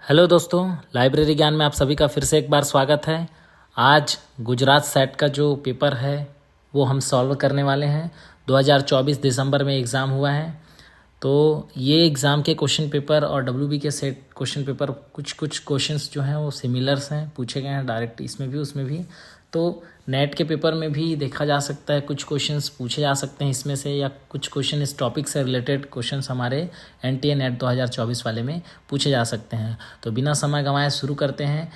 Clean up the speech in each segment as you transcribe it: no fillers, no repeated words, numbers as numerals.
Hello दोस्तों, library ज्ञान में आप सभी का फिर से एक बार स्वागत है। आज गुजरात सेट का जो पेपर है वो हम सॉल्व करने वाले हैं। 2024 दिसंबर में एग्ज़ाम हुआ है, तो ये एग्ज़ाम के क्वेश्चन पेपर और डब्ल्यूबी के सेट क्वेश्चन पेपर कुछ क्वेश्चंस जो हैं वो सिमिलर्स हैं, पूछे गए हैं डायरेक्ट इसमें भी उसमें भी। तो नेट के पेपर में भी देखा जा सकता है, कुछ क्वेश्चंस पूछे जा सकते हैं इसमें से, या कुछ क्वेश्चन इस टॉपिक से रिलेटेड क्वेश्चंस हमारे एनटीए नेट 2024 वाले में पूछे जा सकते हैं। तो बिना समय गंवाए शुरू करते हैं।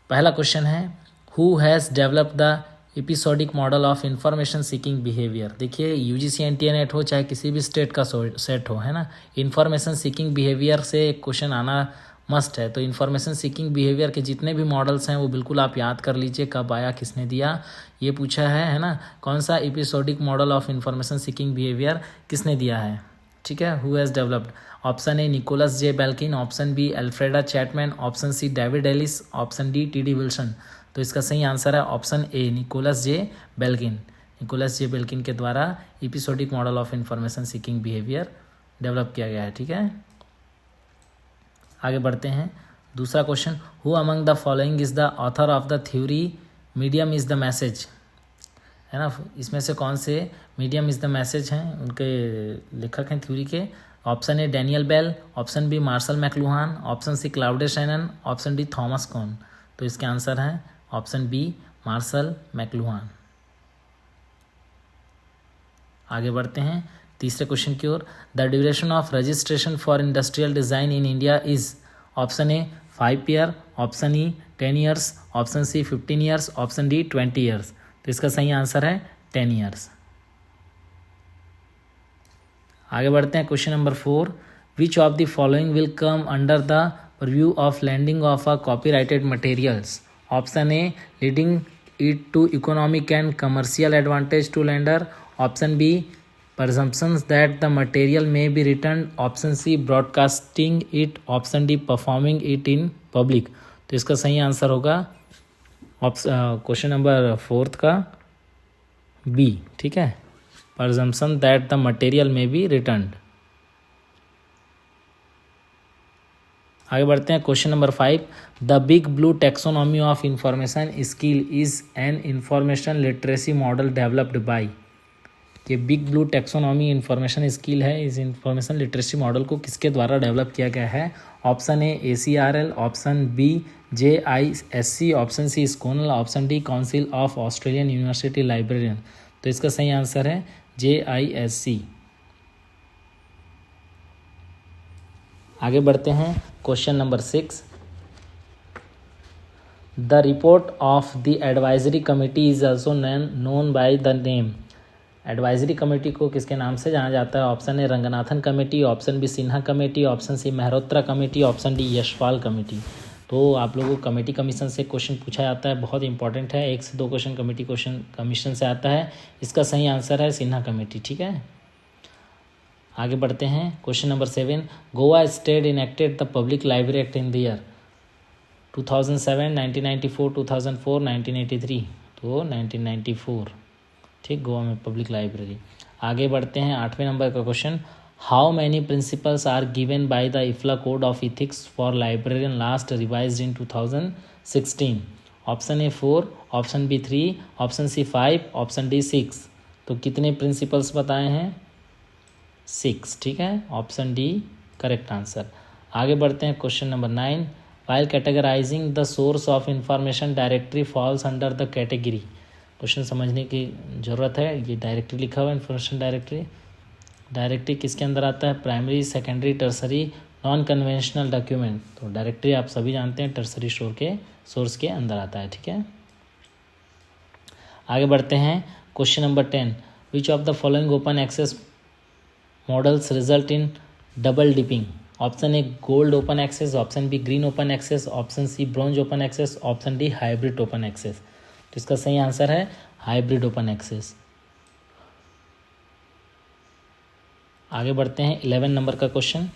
पहला क्वेश्चन है, who has develop the episodic model of information seeking behaviour. देखिए, यूजीसी एनटीए नेट हो चाहे किसी भी स्टेट का सेट हो, है ना, इंफॉर्मेशन सीकिंग बिहेवियर से एक क्वेश्चन आना मस्ट है। तो इन्फॉर्मेशन सीकिंग बिहेवियर के जितने भी मॉडल्स हैं वो बिल्कुल आप याद कर लीजिए, कब आया, किसने दिया, ये पूछा है ना। कौन सा episodic model of information seeking behaviour किसने दिया है, ठीक है। Who has developed, option A Nicholas J Belkin, option B Alfreda Chatman, option C David Ellis, option D T D Wilson. तो इसका सही आंसर है option A Nicholas J Belkin. निकोलस जे बेल्किन के द्वारा episodic model of information seeking behaviour develop किया गया है, ठीक है। आगे बढ़ते हैं। दूसरा question, who among the following is the author of the theory medium is the message, है ना। इसमें से कौन से मीडियम इज द मैसेज हैं, उनके लेखक हैं थ्योरी के। Option A Daniel Bell, option B Marshall McLuhan, option C Claude Shannon, option D Thomas Kuhn. तो इसके आंसर हैं ऑप्शन बी मार्शल मैकलुहान। आगे बढ़ते हैं तीसरे क्वेश्चन की ओर। The duration of registration for industrial design in India is, option A 5 year, option E 10 years, option C 15 years, option D 20 years. तो इसका सही आंसर है 10 ईयर्स। आगे बढ़ते हैं question number 4, which of the following will come under the purview of lending of a copyrighted materials. Option A lending it to economic and commercial advantage to lender, option B presumptions that the material may be returned, option C broadcasting it, option D performing it in public। तो इसका सही answer होगा question number 4 का B, ठीक है, presumption that the material may be returned। आगे बढ़ते हैं question number 5, the big blue taxonomy of information skill is an information literacy model developed by. ये big blue taxonomy information skill है, इस information literacy model को किसके द्वारा develop किया गया है। Option A ACRL, option B JISC, option C SCONUL, option D council of Australian university librarian. तो इसका सही आंसर है JISC। आगे बढ़ते हैं question number 6, the report of the advisory committee is also known by the name. Advisory committee को किसके नाम से जाना जाता है। Option A Ranganathan committee, option B Sinha committee, option C Mehrotra committee, option D Yashpal committee. तो आप लोगों को कमेटी कमीशन से क्वेश्चन पूछा जाता है, बहुत इंपॉर्टेंट है, 1 से 2 क्वेश्चन कमेटी क्वेश्चन कमीशन से आता है। इसका सही आंसर है सिन्हा कमेटी, ठीक है। आगे बढ़ते हैं question number 7, Goa state enacted the public library act in the year 2007, 1994, 2004, 1983। तो 1994, ठीक, गोवा में पब्लिक लाइब्रेरी। आगे बढ़ते हैं 8वें नंबर का question, how many principles are given by the IFLA code of ethics for librarian last revised in 2016। Option A 4, option B 3, option C 5, option D 6। तो कितने प्रिंसिपल्स बताए हैं, 6, ठीक है, ऑप्शन डी करेक्ट आंसर। आगे बढ़ते हैं question number 9, while categorising the source of information directory falls under the category. Question समझने की ज़रूरत है। ये डायरेक्टरी लिखा हुआ है, इन्फॉर्मेशन डायरेक्टरी। डायरेक्टरी किसके अंदर आता है, primary, secondary, tertiary, non conventional document. तो डायरेक्टरी आप सभी जानते हैं टर्सरी सोर्स के अंदर आता है, ठीक है। आगे बढ़ते हैं question number 10, which of the following open access models result in double dipping. Option A gold open access, option B green open access, option C bronze open access, option D hybrid open access. तो इसका सही answer है hybrid open access. आगे बढ़ते हैं 11 नंबर का question,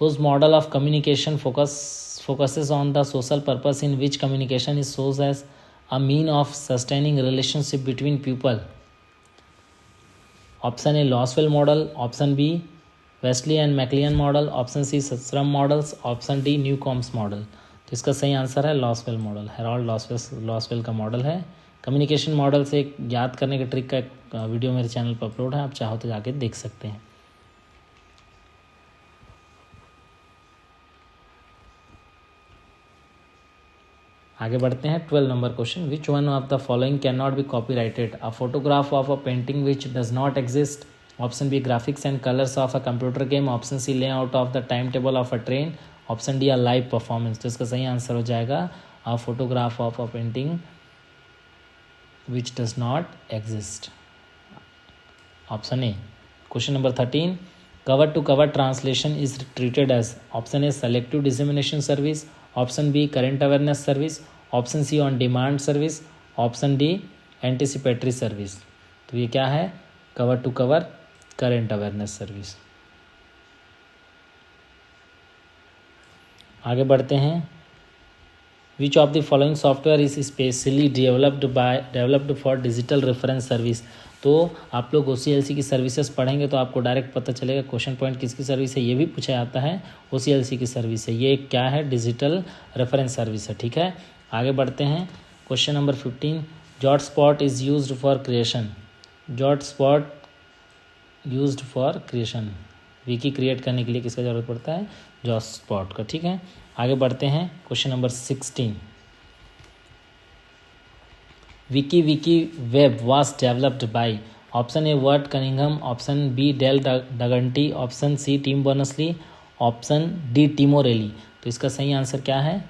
whose model of communication focuses on the social purpose in which communication is sees as a mean of sustaining relationship between people. Option A Lasswell model, option B Westley and MacLean model, option C Schramm models, option D Newcomb's model. तो इसका सही answer है Lasswell model, Harold Lasswell का model है। Communication model से एक याद करने के ट्रिक का एक वीडियो मेरे चैनल पर अपलोड है, आप चाहो तो जाके देख सकते हैं। आगे बढ़ते हैं 12 number question. Which one of the following can not be copyrighted? A photograph of a painting which does not exist, option B graphics and colours of a computer game, option C layout of the time table of a train, option D a live performance. तो इसका सही answer हो जाएगा a photograph of a painting which does not exist, option A. Question number 13, cover to cover translation is treated as, option A selective dissemination service, option B current awareness service, option C on demand service, option D anticipatory service. तो ये क्या है? Cover to cover current awareness service. आगे बढ़ते हैं। Which of the following software is specially developed for digital reference service? तो आप लोग OCLC की सर्विसेज पढ़ेंगे तो आपको डायरेक्ट पता चलेगा क्वेश्चन पॉइंट किसकी सर्विस है, ये भी पूछा जाता है। OCLC की सर्विस है, ये क्या है? डिजिटल रेफरेंस सर्विस है, ठीक है। आगे बढ़ते हैं। Question number 15, jot spot is used for creation, jot spot used for creation, Vicky create करने के लिए किसका ज़रूरत पड़ता है? जॉट स्पॉट का, ठीक है। आगे बढ़ते हैं। Question number 16, wiki web was developed by, option A Ward Cunningham, option B Dale Dougherty, option C Tim Berners-Lee, option D Tim O'Reilly. तो इसका सही आंसर क्या है?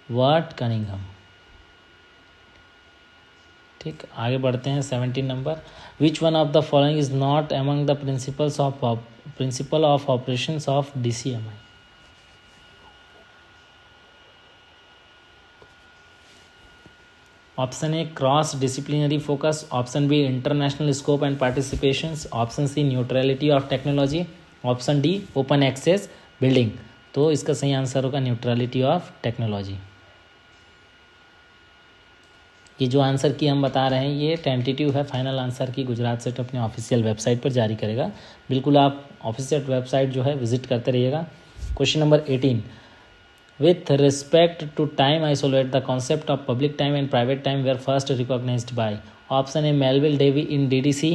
वर्ट कनिंघम, ठीक। आगे बढ़ते हैं। 17 नंबर, which one of the following is not among the principle of operations of DCMI? Option A cross disciplinary focus, option B international scope and participations, option C neutrality of technology, option D open access building. तो इसका सही answer होगा neutrality of technology. ये जो answer की हम बता रहे हैं ये टेंटेटिव है, फाइनल आंसर की गुजरात सेट अपने ऑफिशियल वेबसाइट पर जारी करेगा। बिल्कुल आप ऑफिशियल वेबसाइट जो है विजिट करते रहिएगा। Question number 18, with respect to time isolate, the concept of public time and private time were first recognized by, option A Melville Davy in DDC,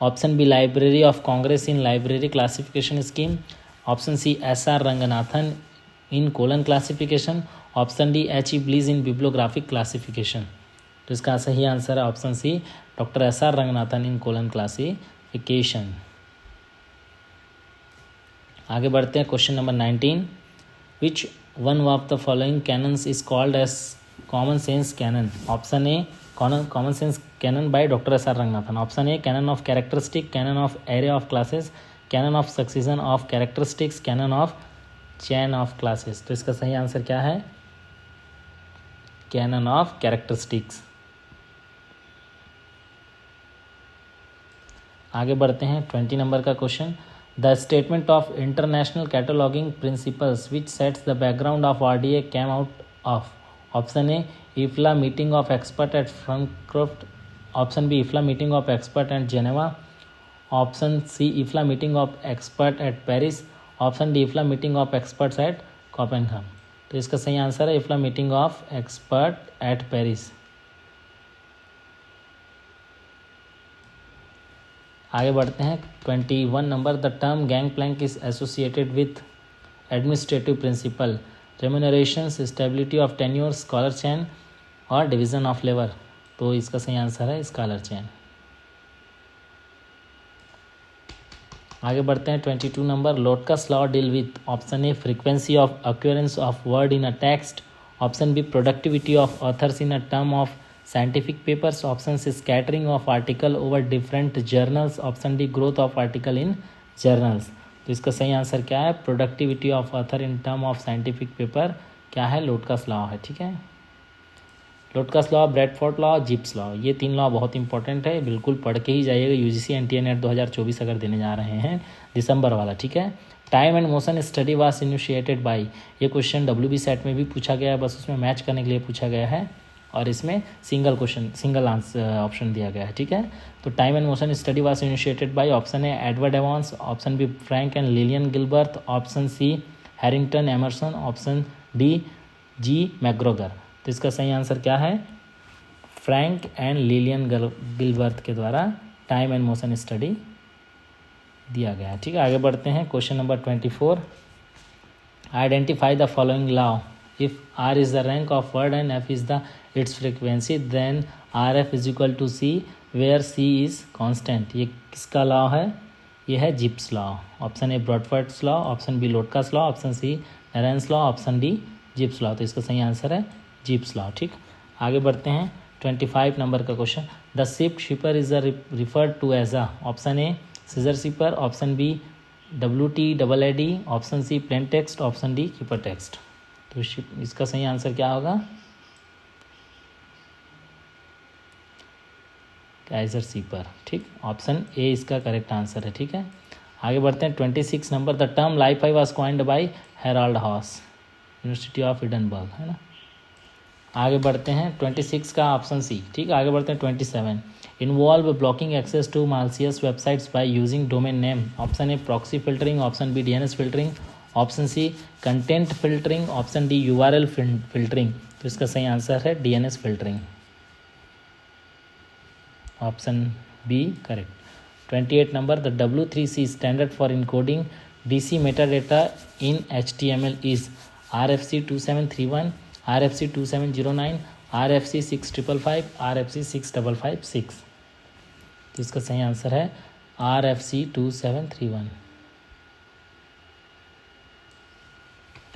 option B Library of Congress in library classification scheme, option C SR Ranganathan in colon classification, option D H.E. Bliss in bibliographic classification। तो इसका सही answer है option C doctor SR Ranganathan in colon classification. आगे बढ़ते हैं। Question number 19, विच one of the following canons is called as common sense canon? Option A common sense canon by Dr. S.R. Ranganathan, option A canon of characteristic, canon of array of classes, canon of succession of characteristics, canon of chain of classes। तो इसका सही answer क्या है? canon of characteristics। आगे बढ़ते हैं। 20 number का question, the statement of international cataloging principles which sets the background of RDA came out of, option A IFLA meeting of expert at Frankfurt, option B IFLA meeting of expert at Geneva, option C IFLA meeting of expert at Paris, option D IFLA meeting of experts at Copenhagen। तो इसका सही answer है IFLA meeting of expert at Paris। आगे बढ़ते हैं। 21 नंबर, the term gang plank is associated with administrative principle, remuneration, stability of tenure, scalar chain और division of labour. तो इसका सही आंसर है स्कॉलर चैन। आगे बढ़ते हैं। 22 नंबर, Lotka's law deal with, option A frequency of occurrence of word in a text, option B productivity of authors in a term of scientific papers, option C scattering of article over different journals, option D growth of article in journals। तो इसका सही answer क्या है? Productivity of author in term of scientific paper क्या है? Lotka's law है, ठीक है। Lotka's law, Bradford law, Zipf's law, ये 3 लॉ बहुत इंपॉर्टेंट है, बिल्कुल पढ़ के ही जाइएगा। UGC NTA नेट 2024 अगर देने जा रहे हैं दिसंबर वाला, ठीक है। Time and motion study was initiated by, ये क्वेश्चन WB सेट में भी पूछा गया है, बस उसमें मैच करने के लिए पूछा गया है। और इसमें सिंगल आंसर ऑप्शन दिया गया है, ठीक है। तो time and motion study was initiated by option A Edward Evans, option B Frank and Lillian Gilbreth, option C Harrington Emerson, option D G McGregor. तो इसका सही आंसर क्या है? फ्रैंक एंड लिलियन गिलबर्ट के द्वारा टाइम एंड मोशन स्टडी दिया गया है, ठीक है। आगे बढ़ते हैं, question number 24। Identify the following law. If R is the rank of word and F is the its frequency then R F is equal to C where C is constant. ये किसका लॉ है? ये है Zipf's law. Option A Bradford's law, option B Lotka's law, option C Narens law, option D Zipf's law. तो इसका सही answer है Zipf's law, ठीक। आगे बढ़ते हैं, 25 नंबर का question. The cipher is referred to as a, option A Caesar cipher, option B WTAAD, option C plain text, option D cipher text. तो इसका सही आंसर क्या होगा? काइजर शिपर, ठीक। ऑप्शन ए इसका करेक्ट आंसर है, ठीक है। आगे बढ़ते हैं, 26 number. The term Li-Fi was coined bye Herald house, university of Edinburgh, है ना। आगे बढ़ते हैं, 26 का ऑप्शन सी, ठीक। आगे बढ़ते हैं 27। Involve blocking access to malicious websites by using domain name, option A proxy filtering, option B DNS filtering, option C content filtering, option D URL filtering. तो इसका सही आंसर है DNS filtering, option B correct. 28 number. The W3C standard for encoding DC metadata in HTML is RFC 2731, RFC 2709, RFC 6555, RFC 6556। तो इसका सही answer है RFC 2731।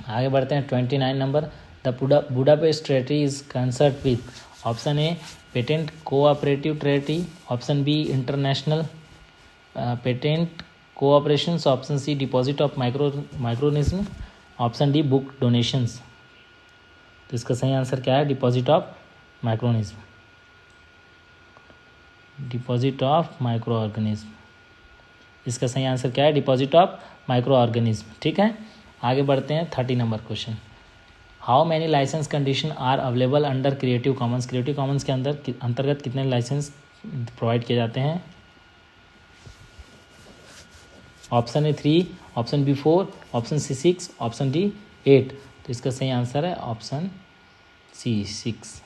आगे बढ़ते हैं, 29 नंबर। The Budapest treaty is concerned with, option A patent cooperative treaty, option B international patent cooperations, option C deposit of micronism, option D book donations. तो इसका सही आंसर क्या है? Deposit of micronism, deposit of micro organism. इसका सही answer क्या है? Deposit of micro organism, ठीक है। आगे बढ़ते हैं, 30 number question. How many license condition are available under creative commons. Creative commons के अंतर्गत कितने लाइसेंस प्रोवाइड किए जाते हैं? Option A 3, option B 4, option C 6, option D 8। तो इसका सही आंसर है option C 6।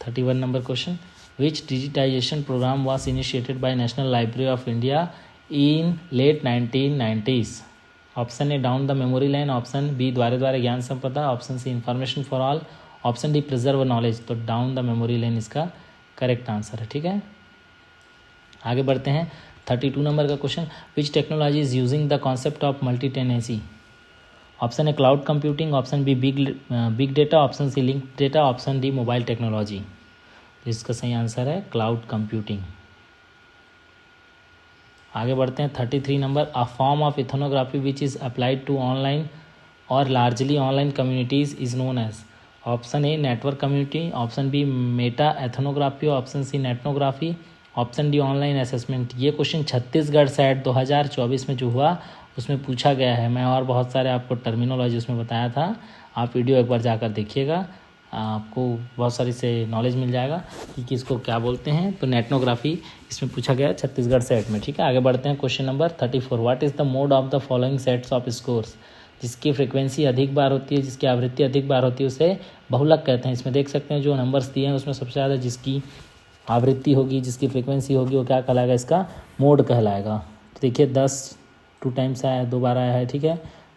31 number question. Which digitization program was initiated by National Library of India in late 1990s। Option A down the memory lane, option B द्वारे द्वारे ज्ञान संपदा, option C information for all, option D preserve knowledge. तो down the memory lane इसका correct answer है, ठीक है। आगे बढ़ते हैं, 32 नंबर का question. Which technology is using the concept of multi tenancy. Option A cloud computing, option B big data, option C link data, option D mobile technology. तो इसका सही आंसर है क्लाउड कंप्यूटिंग। आगे बढ़ते हैं, 33 number. A form of ethnography which is applied to online or largely online communities is known as. Option A network community, option B meta ethnography, option C netnography, option D online assessment. ये question Chhattisgarh SET 2024 में जो हुआ उसमें पूछा गया है। मैं और बहुत सारे आपको टर्मिनोलॉजी उसमें बताया था, आप वीडियो एक बार जाकर देखिएगा, आपको बहुत सारी से नॉलेज मिल जाएगा कि किसको क्या बोलते हैं। तो नेटनोग्राफी इसमें पूछा गया है छत्तीसगढ़ सेट में, ठीक है। आगे बढ़ते हैं, question number 34। What is the mode of the following sets of scores. जिसकी फ्रिक्वेंसी अधिक बार होती है, जिसकी आवृत्ति अधिक बार होती है, उसे बहुलक कहते हैं। इसमें देख सकते हैं जो नंबर्स दिए हैं उसमें सबसे ज़्यादा जिसकी आवृत्ति होगी, जिसकी फ्रिक्वेंसी होगी, वो क्या कहलाएगा? इसका मोड कहलाएगा। तो देखिए 10 2 टाइम्स आया है, 2 बार आया है, ठीक है।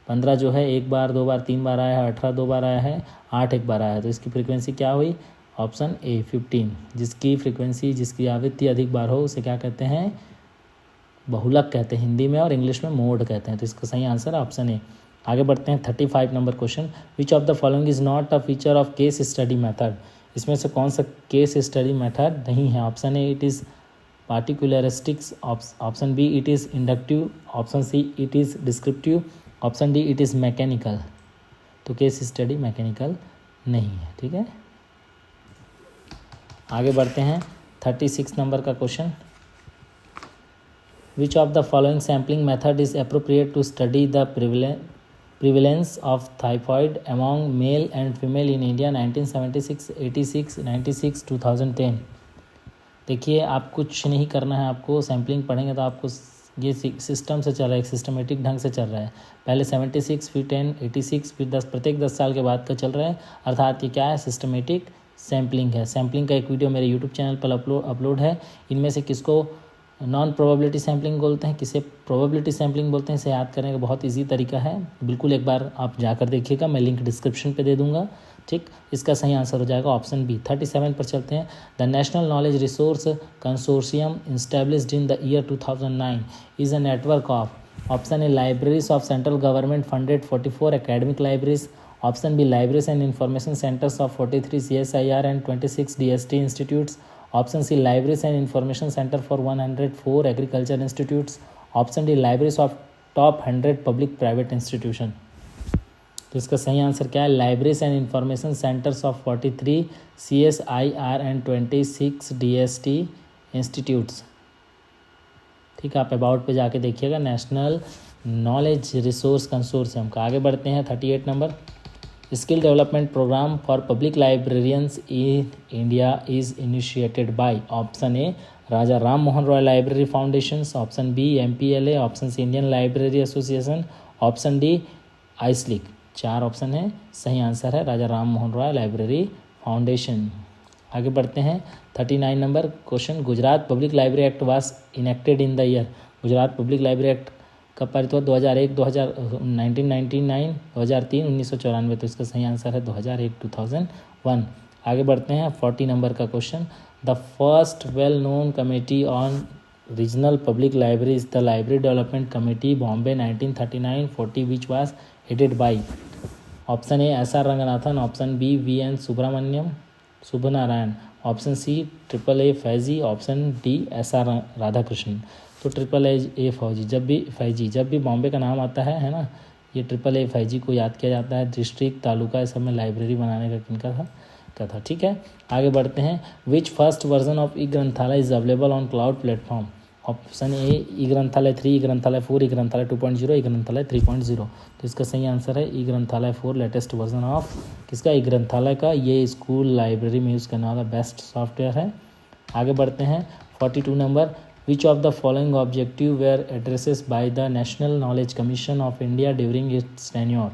15 जो है 1 बार 2 बार 3 बार आया है, 18 2 बार आया है, 8 1 बार आया है। तो इसकी फ्रिक्वेंसी क्या हुई? Option A 15। जिसकी फ्रिक्वेंसी, जिसकी आवृत्ति अधिक बार हो उसे क्या कहते हैं? बहुलक कहते हैं हिंदी में, और इंग्लिश में मोड कहते हैं। तो इसका सही आंसर ऑप्शन ए। आगे बढ़ते हैं, 35 number question. Which of the following is not a feature of case study method. इसमें से कौन सा केस स्टडी मेथड नहीं है? Option A it is particularistics, option B it is inductive, option C it is descriptive, option D it is mechanical. तो case study mechanical नहीं है, ठीक है। आगे बढ़ते हैं, 36 नंबर का question. Which of the following sampling method is appropriate to study the prevalence of typhoid among male and female in India 1976, 86, 96, 2010। देखिए आप कुछ नहीं करना है, आपको सैम्पलिंग पढ़ेंगे तो आपको ये सिस्टम से चल रहा है, एक सिस्टमेटिक ढंग से चल रहा है। पहले 76, फिर 10, 86, फिर 10, प्रत्येक 10 साल के बाद का चल रहा है। अर्थात ये क्या है, सिस्टमेटिक सैम्पलिंग है। सैम्पलिंग का एक वीडियो मेरे यूट्यूब चैनल पर अपलोड है। इनमें से किसको नॉन प्रोबेबिलिटी सैम्पलिंग बोलते हैं, किसे प्रोबेबिलिटी सैम्पलिंग बोलते हैं, इसे याद करने का बहुत इजी तरीका है। बिल्कुल एक बार आप जाकर देखिएगा, मैं लिंक डिस्क्रिप्शन पे दे दूंगा। ठीक, इसका सही आंसर हो जाएगा ऑप्शन बी। 37 पर चलते हैं। The national knowledge resource consortium established in the year 2009 is a network of option A libraries of central government funded 44 academic libraries, option B libraries and information centres of 43 CSIR and 26 DST institutes, option C libraries and information centre for 104 agriculture institutes, option D libraries of top 100 public private institution. तो इसका सही answer क्या है, libraries and information centres of 43 CSIR and 26 DST institutes. ठीक है, आप about पे जाके देखिएगा, नेशनल नॉलेज रिसोर्स कंसोर्शियम का। आगे बढ़ते हैं 38 number. Skill development program for public librarians in India is initiated by, option A Raja Ram Mohan Roy library foundations, option B MPLA, option C Indian library association, option D IASLIC. 4 option है, सही answer है Raja Ram Mohan Roy library foundation. आगे बढ़ते हैं 39 number question. Gujarat public library act was enacted in the year, Gujarat public library act कब पारित हुआ, 2001, 1999, 2003, 1994। तो इसका सही आंसर है 2001, 2001। आगे बढ़ते हैं 40 नंबर का question. The first well known committee on regional public library is the library development committee Bombay 1939-40 which was headed by, option A SR Ranganathan, option B VN Subranarayan, option C AAA Faizi, option D SR Radhakrishnan. तो AAA फौजी जब भी बॉम्बे का नाम आता है ना, ये AAA फैजी को याद किया जाता है। डिस्ट्रिक्ट तालुका इस सब में लाइब्रेरी बनाने का किनका था। ठीक है, आगे बढ़ते हैं। Which first version of e Granthalaya is available on cloud platform, option A e Granthalaya 3, ई ग्रंथालय 4, ई ग्रंथालय 2.0, ई ग्रंथालय 3.0। तो इसका सही आंसर है ई ग्रंथालय 4, लेटेस्ट वर्जन ऑफ किसका, ई ग्रंथालय का। ये स्कूल लाइब्रेरी में यूज़ करने वाला बेस्ट सॉफ्टवेयर है। आगे बढ़ते हैं 42 number. Which of the following objective were addresses by the national knowledge commission of India during its tenure,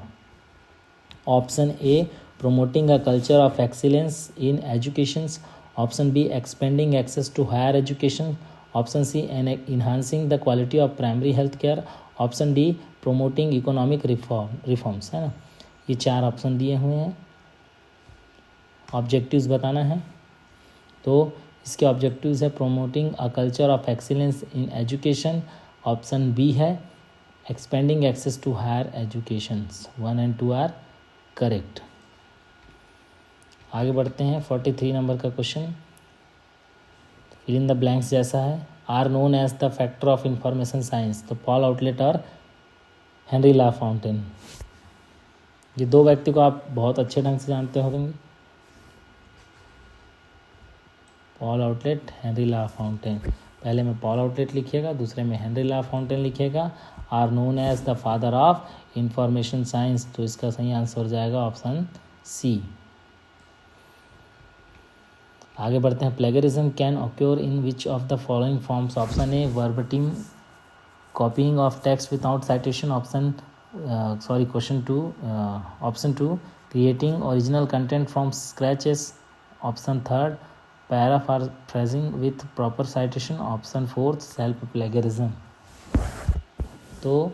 option A promoting a culture of excellence in education, option B expanding access to higher education, option C enhancing the quality of primary health care, option D promoting economic reforms, है ना। ये 4 option दिए हुए हैं, objectives बताना है। तो इसके ऑब्जेक्टिव्स है promoting a culture of excellence in education, option B है expanding access to higher education. 1 and 2 are correct. आगे बढ़ते हैं 43 नंबर का question. Fill in the blanks जैसा है। Are known as the factor of information science, तो Paul Otlet और Henri La Fontaine. ये 2 व्यक्ति को आप बहुत अच्छे ढंग से जानते होंगे, Paul Otlet, Henri La Fontaine. पहले में पॉल आउटलेट लिखिएगा, दूसरे में हेनरी ला फाउंटेन लिखिएगा। Are known as the father of information science, तो इसका सही आंसर हो जाएगा ऑप्शन सी। आगे बढ़ते हैं। Plagiarism can occur in which of the following forms, option A verbatim copying of text without citation, question 2, option 2 creating original content from scratches, option 3 paraphrasing with proper citation, option 4 self plagiarism. तो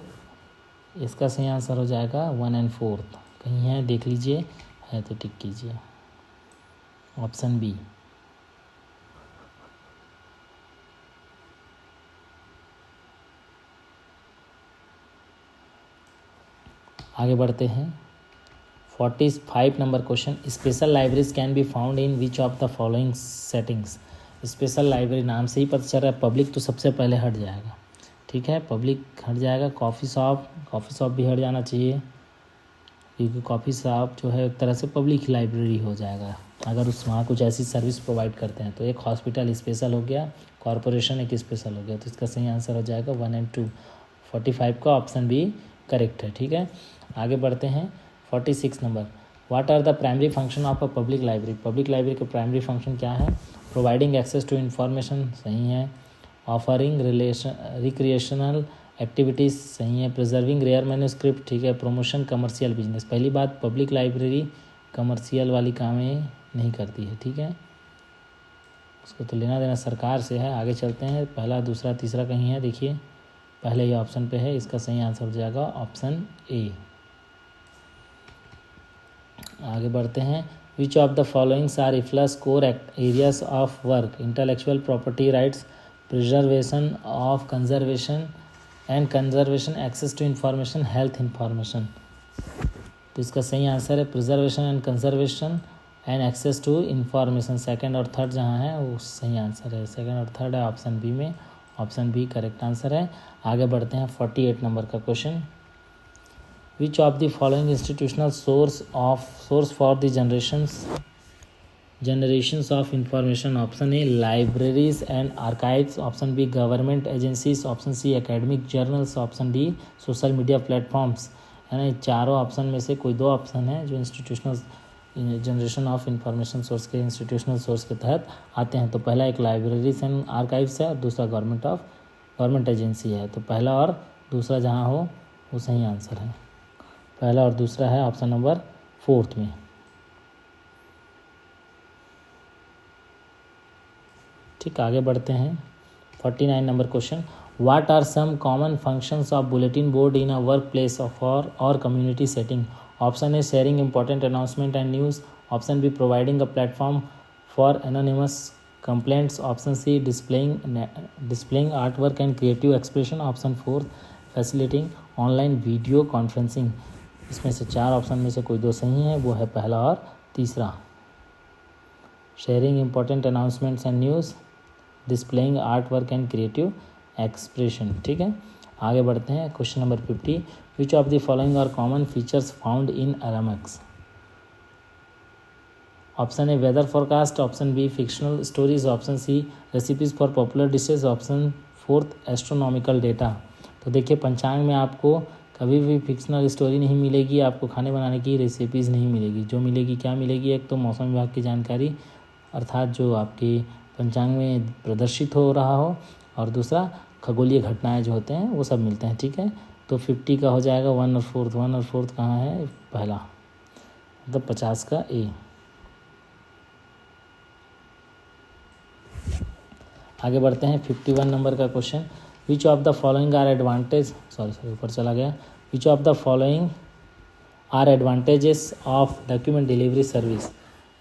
इसका सही answer हो जाएगा 1 and 4। कहीं है देख लीजिए, है तो टिक कीजिए, ऑप्शन बी। आगे बढ़ते हैं 45 number question. Special libraries can be found in which of the following settings. Special library नाम से ही पता चल रहा है, पब्लिक तो सबसे पहले हट जाएगा। ठीक है, पब्लिक हट जाएगा। कॉफ़ी शॉप भी हट जाना चाहिए, क्योंकि कॉफ़ी शॉप जो है एक तरह से पब्लिक लाइब्रेरी हो जाएगा अगर वहाँ कुछ ऐसी सर्विस प्रोवाइड करते हैं। तो एक हॉस्पिटल स्पेशल हो गया, कॉरपोरेशन एक स्पेशल हो गया। तो इसका सही आंसर हो जाएगा 1 and 2। 45 का ऑप्शन बी करेक्ट है। ठीक है, आगे बढ़ते हैं 46 number. What are the primary function of a public library. Public library का प्राइमरी फंक्शन क्या है? प्रोवाइडिंग एक्सेस टू इन्फॉर्मेशन, सही है। ऑफरिंग रिक्रिएशनल एक्टिविटीज़, सही है। प्रिजर्विंग रेयर मैन्यूस्क्रिप्ट, ठीक है। Promotion commercial business. पहली बात, पब्लिक लाइब्रेरी कमर्शियल वाली कामें नहीं करती है, ठीक है। उसको तो लेना देना सरकार से है। आगे चलते हैं, पहला दूसरा तीसरा कहीं है, देखिए पहले ये ऑप्शन पे है, इसका सही आंसर हो जाएगा ऑप्शन ए। आगे बढ़ते हैं, which of the followings are IFLA's core areas of work. Intellectual property rights, preservation of conservation and conservation, access to information, health information. तो इसका सही आंसर है preservation and conservation and access to information. Second और third जहाँ है वो सही answer है, सेकंड और थर्ड है ऑप्शन बी में, ऑप्शन बी करेक्ट आंसर है। आगे बढ़ते हैं 48 नंबर का question. Which of the following institutional source for the generations of information. Option A libraries and archives, option B government agencies, option C academic journals, option D social media platforms. है ना, चारों option में से कोई दो option है जो institutional generation of information source के इंस्टीट्यूशनल सोर्स के तहत आते हैं। तो पहला एक लाइब्रेरीज एंड आर्काइव्स है और दूसरा गवर्नमेंट एजेंसी है। तो पहला और दूसरा जहाँ हो वो सही आंसर है। पहला और दूसरा है ऑप्शन नंबर 4 में। ठीक, आगे बढ़ते हैं 49 number question. What are some common functions of bulletin board in a work place of or community setting. Option A sharing important announcement and news, option B providing a platform for anonymous complaints, option C displaying art work and creative expression, option 4 facilitating online video conferencing. इसमें से चार option में से कोई दो सही है, वो है पहला और तीसरा। Sharing important announcements and news, displaying art work and creative expression. ठीक है, आगे बढ़ते हैं question number 50। Which of the following are common features found in almanacs. Option A weather forecast, option B fictional stories, option C recipes for popular dishes, option 4 astronomical data. तो देखिए पंचांग में आपको कभी भी फिक्शनल स्टोरी नहीं मिलेगी, आपको खाने बनाने की रेसिपीज़ नहीं मिलेगी। जो मिलेगी क्या मिलेगी, एक तो मौसम विभाग की जानकारी अर्थात जो आपकी पंचांग में प्रदर्शित हो रहा हो, और दूसरा खगोलीय घटनाएं जो होते हैं वो सब मिलते हैं। ठीक है, तो 50 का हो जाएगा 1 और 4। 1 और 4 कहाँ है, पहला मतलब 50 का ए। आगे बढ़ते हैं 51 नंबर का question. Which of the following are advantage, sorry ऊपर चला गया। Which of the following are advantages of document delivery service.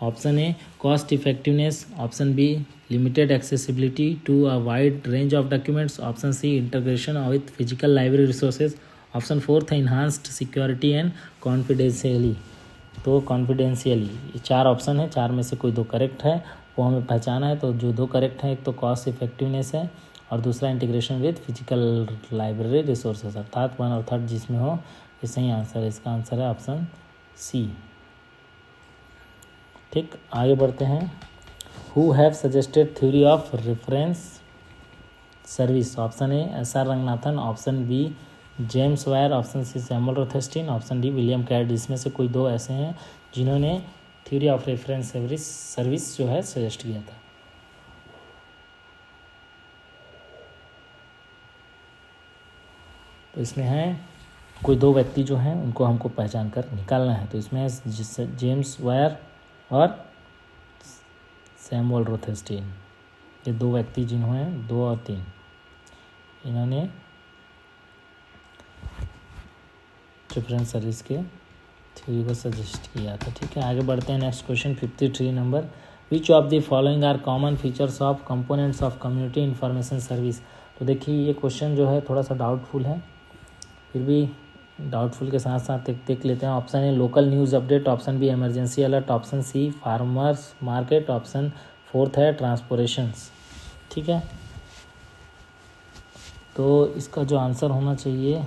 Option A cost effectiveness, option B limited accessibility to a wide range of documents, option C integration with physical library resources, option 4 है enhanced security and confidentially. तो confidentially, ये चार option है, चार में से कोई दो करेक्ट है, वो हमें पहचाना है। तो जो दो करेक्ट है, एक तो कॉस्ट इफेक्टिवनेस है और दूसरा integration with physical library resources, अर्थात 1 और 3 जिसमें हो ये सही आंसर है। इसका आंसर है ऑप्शन सी। ठीक, आगे बढ़ते हैं। Who have suggested theory of reference service. Option A S R. Ranganathan, option B James Wyer, option C Samuel Rothstein, option D William Katz. इसमें से कोई दो ऐसे हैं जिन्होंने थ्योरी ऑफ रेफरेंस सर्विस जो है सजेस्ट किया था। तो इसमें है कोई दो व्यक्ति जो हैं उनको हमको पहचान कर निकालना है। तो इसमें है जेम्स वायर और सैमुअल रोथेस्टिन, ये दो व्यक्ति जिन्होंने 2 और 3 इन्होंने रेफरेंस सर्विस के थ्योरी को सजेस्ट किया था। ठीक है, आगे बढ़ते हैं next question 53 number. Which of the following are common features of components of community information service. तो देखिए ये क्वेश्चन जो है थोड़ा सा डाउटफुल है, फिर भी डाउटफुल के साथ साथ देख लेते हैं। Option A local news update, option B emergency alert, option C farmers market, option 4 है ट्रांसपोर्टेशंस। ठीक है, तो इसका जो आंसर होना चाहिए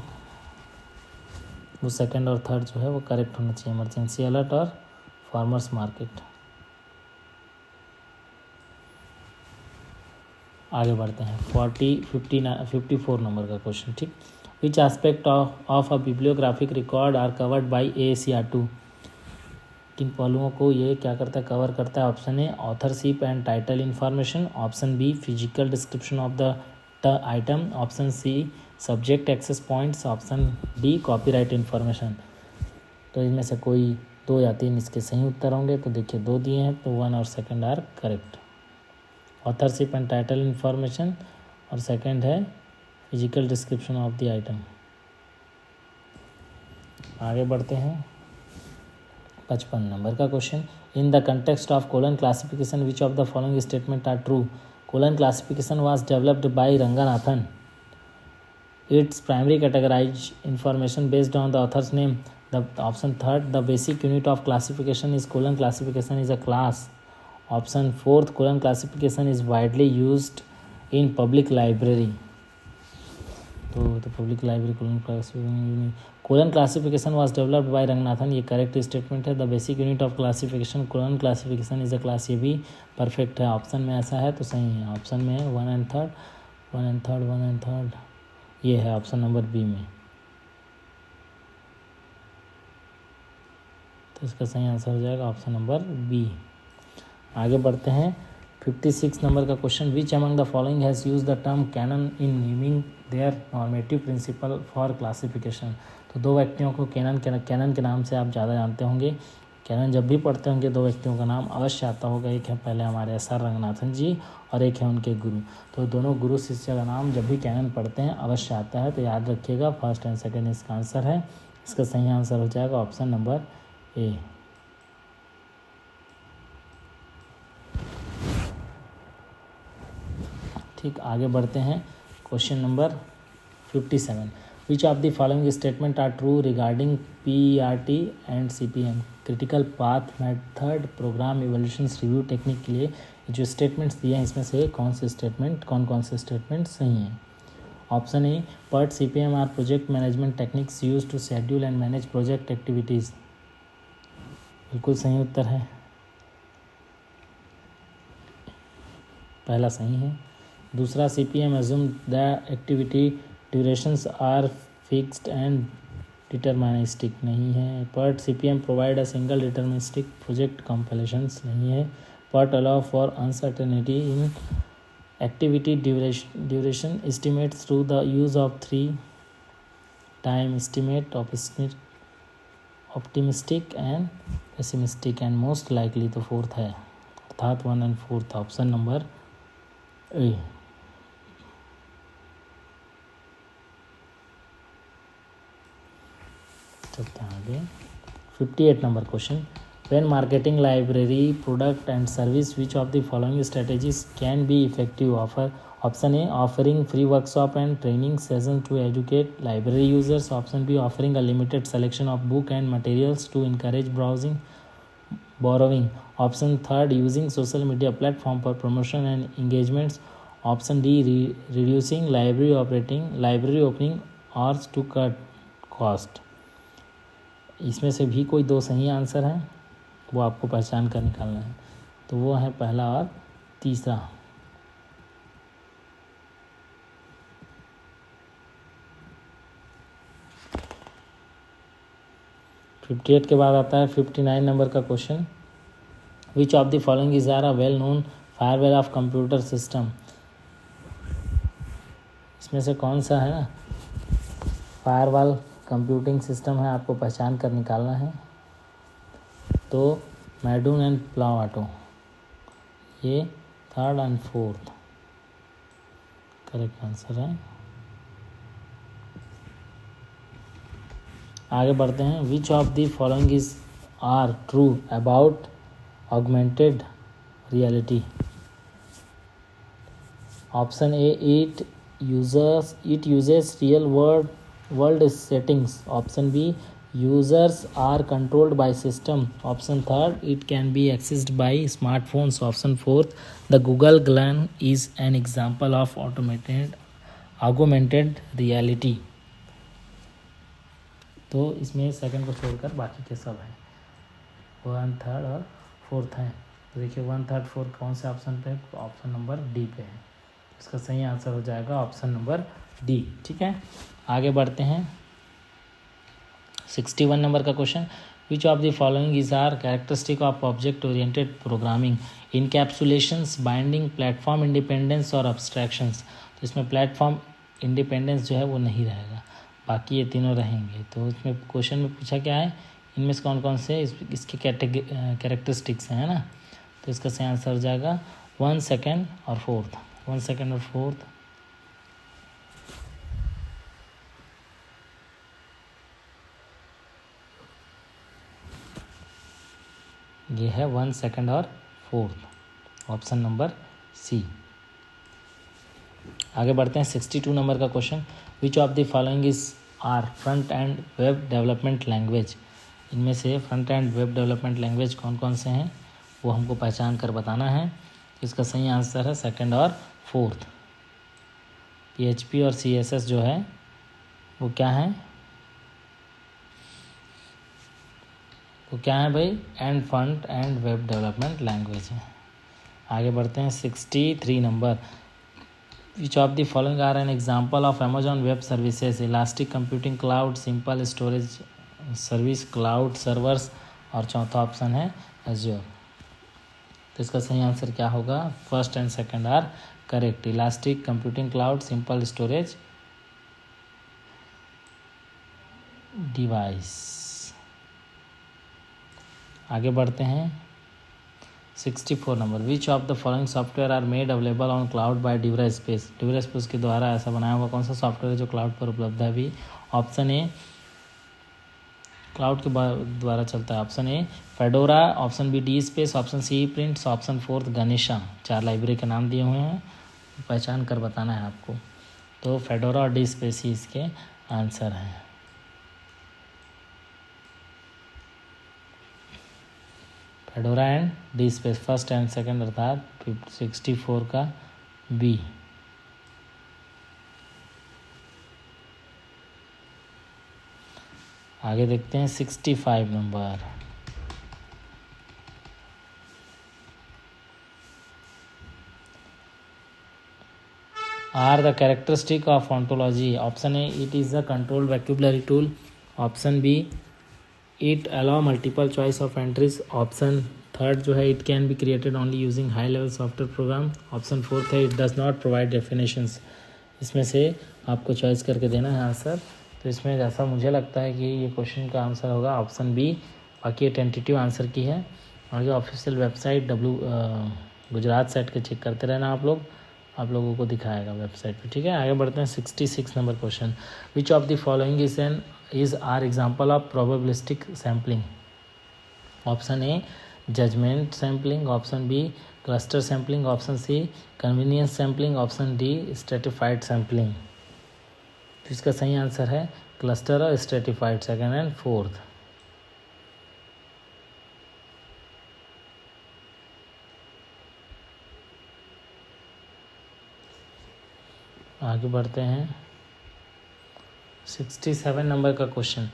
वो सेकंड और थर्ड जो है वो करेक्ट होना चाहिए, इमरजेंसी अलर्ट और फार्मर्स मार्केट। आगे बढ़ते हैं 54 नंबर का क्वेश्चन। ठीक, which aspect of a bibliographic record are covered by AACR2। किन पहलुओं को ये क्या करता है, कवर करता है? Option A authorship and title information, option B physical description of the item, option C subject access points, option D copyright information. तो इनमें से कोई 2 या 3 इसके सही उत्तर होंगे। तो देखिए 2 दिए हैं, तो 1 और second are correct. Authorship and title information और सेकंड है physical description of the item. आगे बढ़ते हैं 55 नंबर का question. In the context of colon classification which of the following statement are true? Colon classification was developed by Ranganathan. Its primary categorise information based on the author's name. The option third, the basic unit of classification is colon classification is a class. Option fourth, colon classification is widely used in public library. तो public library colon classification was developed by Ranganathan, ये correct statement है। The basic unit of classification colon classification is a class, ये भी perfect है। Option में ऐसा है तो सही है। ऑप्शन में है 1 एंड थर्ड, ये है ऑप्शन नंबर बी में। तो इसका सही आंसर हो जाएगा ऑप्शन नंबर बी। आगे बढ़ते हैं 56 नंबर का question. Which among the following has use the term canon in naming their normative principle for classification. तो 2 व्यक्तियों को कैनन के नाम से आप ज़्यादा जानते होंगे। कैनन जब भी पढ़ते होंगे 2 व्यक्तियों का नाम अवश्य आता होगा। एक है पहले हमारे SR रंगनाथन जी और एक है उनके गुरु। तो दोनों गुरु शिष्य का नाम जब भी कैनन पढ़ते हैं अवश्य आता है। तो याद रखिएगा, फर्स्ट एंड सेकेंड इसका आंसर है। इसका सही आंसर हो जाएगा ऑप्शन नंबर ए। ठीक, आगे बढ़ते हैं question number 57। Which of the following statement are true regarding PERT and CPM? Critical path method program evolution review technique के लिए जो स्टेटमेंट्स दिए हैं इसमें से कौन से स्टेटमेंट सही हैं? Option A, PERT CPM are project management techniques use to schedule and manage project activities, बिल्कुल सही उत्तर है, पहला सही है। दूसरा, CPM assume the activity durations are fixed and deterministic, नहीं है। PERT CPM provide a single deterministic project compilations, नहीं है। PERT allow for uncertainty in activity duration estimates through the use of 3 time estimate, optimistic and pessimistic and most likely, तो fourth है, अर्थात 1 and 4 option number A. चलते हैं आगे 58 number question. When marketing library product and service which of the following strategies can be effective? Option A, offering free workshop and training session to educate library users, option B, offering a limited selection of book and materials to encourage borrowing, option third, using social media platform for promotion and engagements, option D, reducing library opening hours to cut cost. इसमें से भी कोई 2 सही answer हैं, वो आपको पहचान कर निकालना है। तो वो है पहला और तीसरा। फिफ्टी 58 के बाद आता है 59 नंबर का question. Which of the following is are a well known firewall of computer system? इसमें से कौन सा है ना फायरवॉल कंप्यूटिंग सिस्टम है, आपको पहचान कर निकालना है। तो मैडून एंड प्लावाटो, ये 3rd and 4th correct answer है। आगे बढ़ते हैं। Which of the following is are true about augmented reality? Option A, it uses real world settings, option B, users are controlled by system, option third, it can be accessed by smartphones, option fourth, the Google Glass is an example of augmented reality। तो इसमें second को छोड़कर बाकी के सब हैं, 1, 3rd और 4th हैं। तो देखिए 1, 3rd, 4th कौन से ऑप्शन पे है? ऑप्शन नंबर डी पे है। इसका सही आंसर हो जाएगा ऑप्शन नंबर डी। ठीक है, आगे बढ़ते हैं 61 नंबर का question, which of the following is are characteristic of object oriented programming, encapsulations, binding, platform independence और अब्स्ट्रैक्शंस। तो इसमें प्लेटफॉर्म इंडिपेंडेंस जो है वो नहीं रहेगा, बाकी ये तीनों रहेंगे। तो इसमें क्वेश्चन में पूछा क्या है, इनमें से कौन कौन से इसके कैरेक्टरिस्टिक्स हैं, है ना। तो इसका सही आंसर हो जाएगा 1 सेकेंड और 4th, 1 सेकेंड और 4th। ये है 1 सेकेंड और 4th, ऑप्शन नंबर सी। आगे बढ़ते हैं 62 नंबर का question, which of the following is are front end web development language. इनमें से front end web development language कौन कौन से हैं वो हमको पहचान कर बताना है। इसका सही आंसर है 2nd और 4th। PHP और CSS जो है वो क्या है, वो क्या है भाई, and front end web development language है। आगे बढ़ते हैं 63 number, which of the following are an example of Amazon web services, elastic computing cloud, simple storage service, cloud servers, और चौथा ऑप्शन है एज्योर। तो इसका सही आंसर क्या होगा, 1st and 2nd are correct, elastic computing cloud, simple storage device. आगे बढ़ते हैं 64 number, which of the following software are made available on cloud by DuraSpace. DuraSpace के द्वारा ऐसा बनाया हुआ कौन सा सॉफ्टवेयर है जो क्लाउड पर उपलब्ध है। अभी ऑप्शन ए क्लाउड के द्वारा चलता है, option A Fedora, option B DSpace, option C prints, option 4th Ganesha. 4 library के नाम दिए हुए हैं, पहचान कर बताना है आपको। तो फेडोरा और डी स्पेस ही इसके आंसर हैं। Fedora and D space, 1st and 2nd अर्थात 64 का बी। आगे देखते हैं 65 number, are the characteristic of ontology. Option A it is the controlled vocabulary tool, option B it allow multiple choice of entries, option 3rd जो है it can be created only using high level software program, option 4th है it does not provide definitions. इसमें से आपको choice करके देना है answer. तो इसमें जैसा मुझे लगता है कि ये क्वेश्चन का आंसर होगा ऑप्शन बी, बाकी ये टेंटेटिव आंसर की है। और ये ऑफिशियल वेबसाइट गुजरात साइट के चेक करते रहना आप लोगों को दिखाएगा वेबसाइट पे, ठीक है। आगे बढ़ते हैं 66 number question, which of the following is are example of probabilistic sampling. Option A judgement sampling, option B cluster sampling, option C convenience sampling, option D stratified sampling. तो इसका सही आंसर है क्लस्टर और स्ट्रेटिफाइड, 2nd एंड 4th। आगे बढ़ते हैं 67 number का question,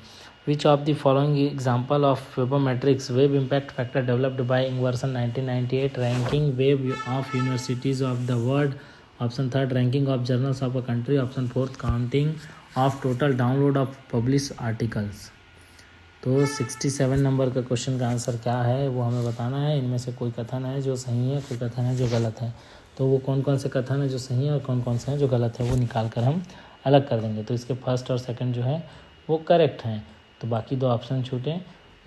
which of the following example of webometrics web impact factor developed by Ingwersen 1998, ranking web of universities of the world, option 3rd ranking of journals of a country, option 4th counting of total download of publish articles. तो 67 number का question का answer क्या है वो हमें बताना है। इनमें से कोई कथन है जो सही है, कोई कथन है जो गलत है। तो वो कौन कौन से कथन है जो सही है और कौन कौन से हैं जो गलत है वो निकाल कर हम अलग कर देंगे। तो इसके 1st और 2nd जो है वो करेक्ट हैं, तो बाकी 2 ऑप्शन छूटे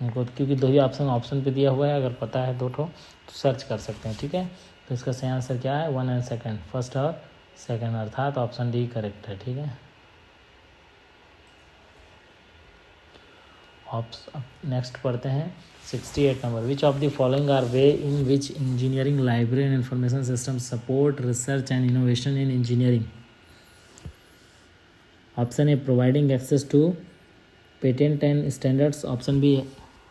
उनको, क्योंकि 2 ही ऑप्शन पे दिया हुआ है। अगर पता है 2 तो सर्च कर सकते हैं, ठीक है। तो इसका सही आंसर क्या है, 1 एंड 2nd, 1st और 2nd अर्थात ऑप्शन डी करेक्ट है, ठीक है। नेक्स्ट पढ़ते हैं 68 number, which of the following are ways in which engineering library and information system support research and innovation in engineering. Option A providing access to patent and standards, option B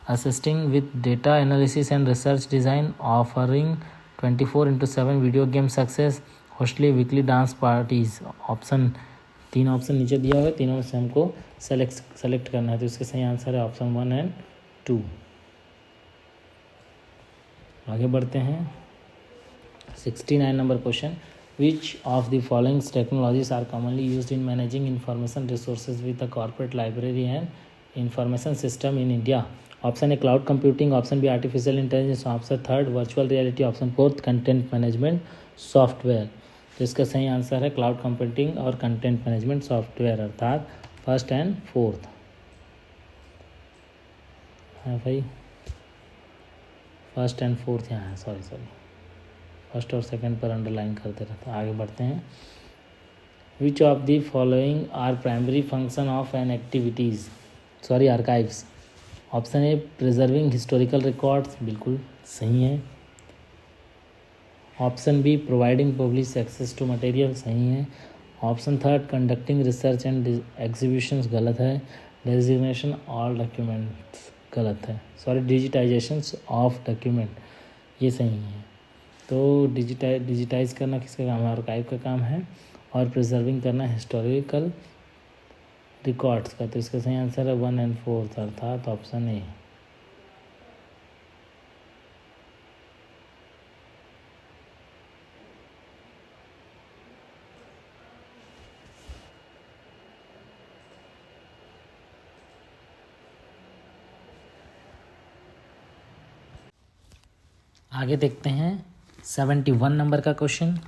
assisting with data analysis and research design, offering 24/7 video game success, hosting weekly dance parties. Option 3 option नीचे दिया हुआ है, तीनों में से हमको select करना है। तो इसके सही आंसर है ऑप्शन 1 एंड 2। आगे बढ़ते हैं 69 number question, Which of the following technologies are commonly used in managing information resources with the corporate library and information system in India? Option A cloud computing, option B artificial intelligence, option third virtual reality, option fourth content management software. तो इसका सही answer है cloud computing और content management software, अर्थात first and fourth है भाई। First and fourth यहाँ है, सॉरी फर्स्ट और सेकंड पर अंडरलाइन करते रहते हैं। आगे बढ़ते हैं। Which of the following are primary function of an activities archives. Option A preserving historical records, बिल्कुल सही है। Option B providing public access to material, सही है। Option third conducting research and exhibitions, गलत है। डेजिग्नेशन ऑल डॉक्यूमेंट्स, गलत है। Digitisation of document, ये सही है। तो डिजिटाइज करना किसका काम है? आर्काइव का काम है। और प्रिजर्विंग करना हिस्टोरिकल रिकॉर्ड्स का। तो इसका सही आंसर है 1 और 4 अर्थात ऑप्शन ए। आगे देखते हैं 71 नंबर का question.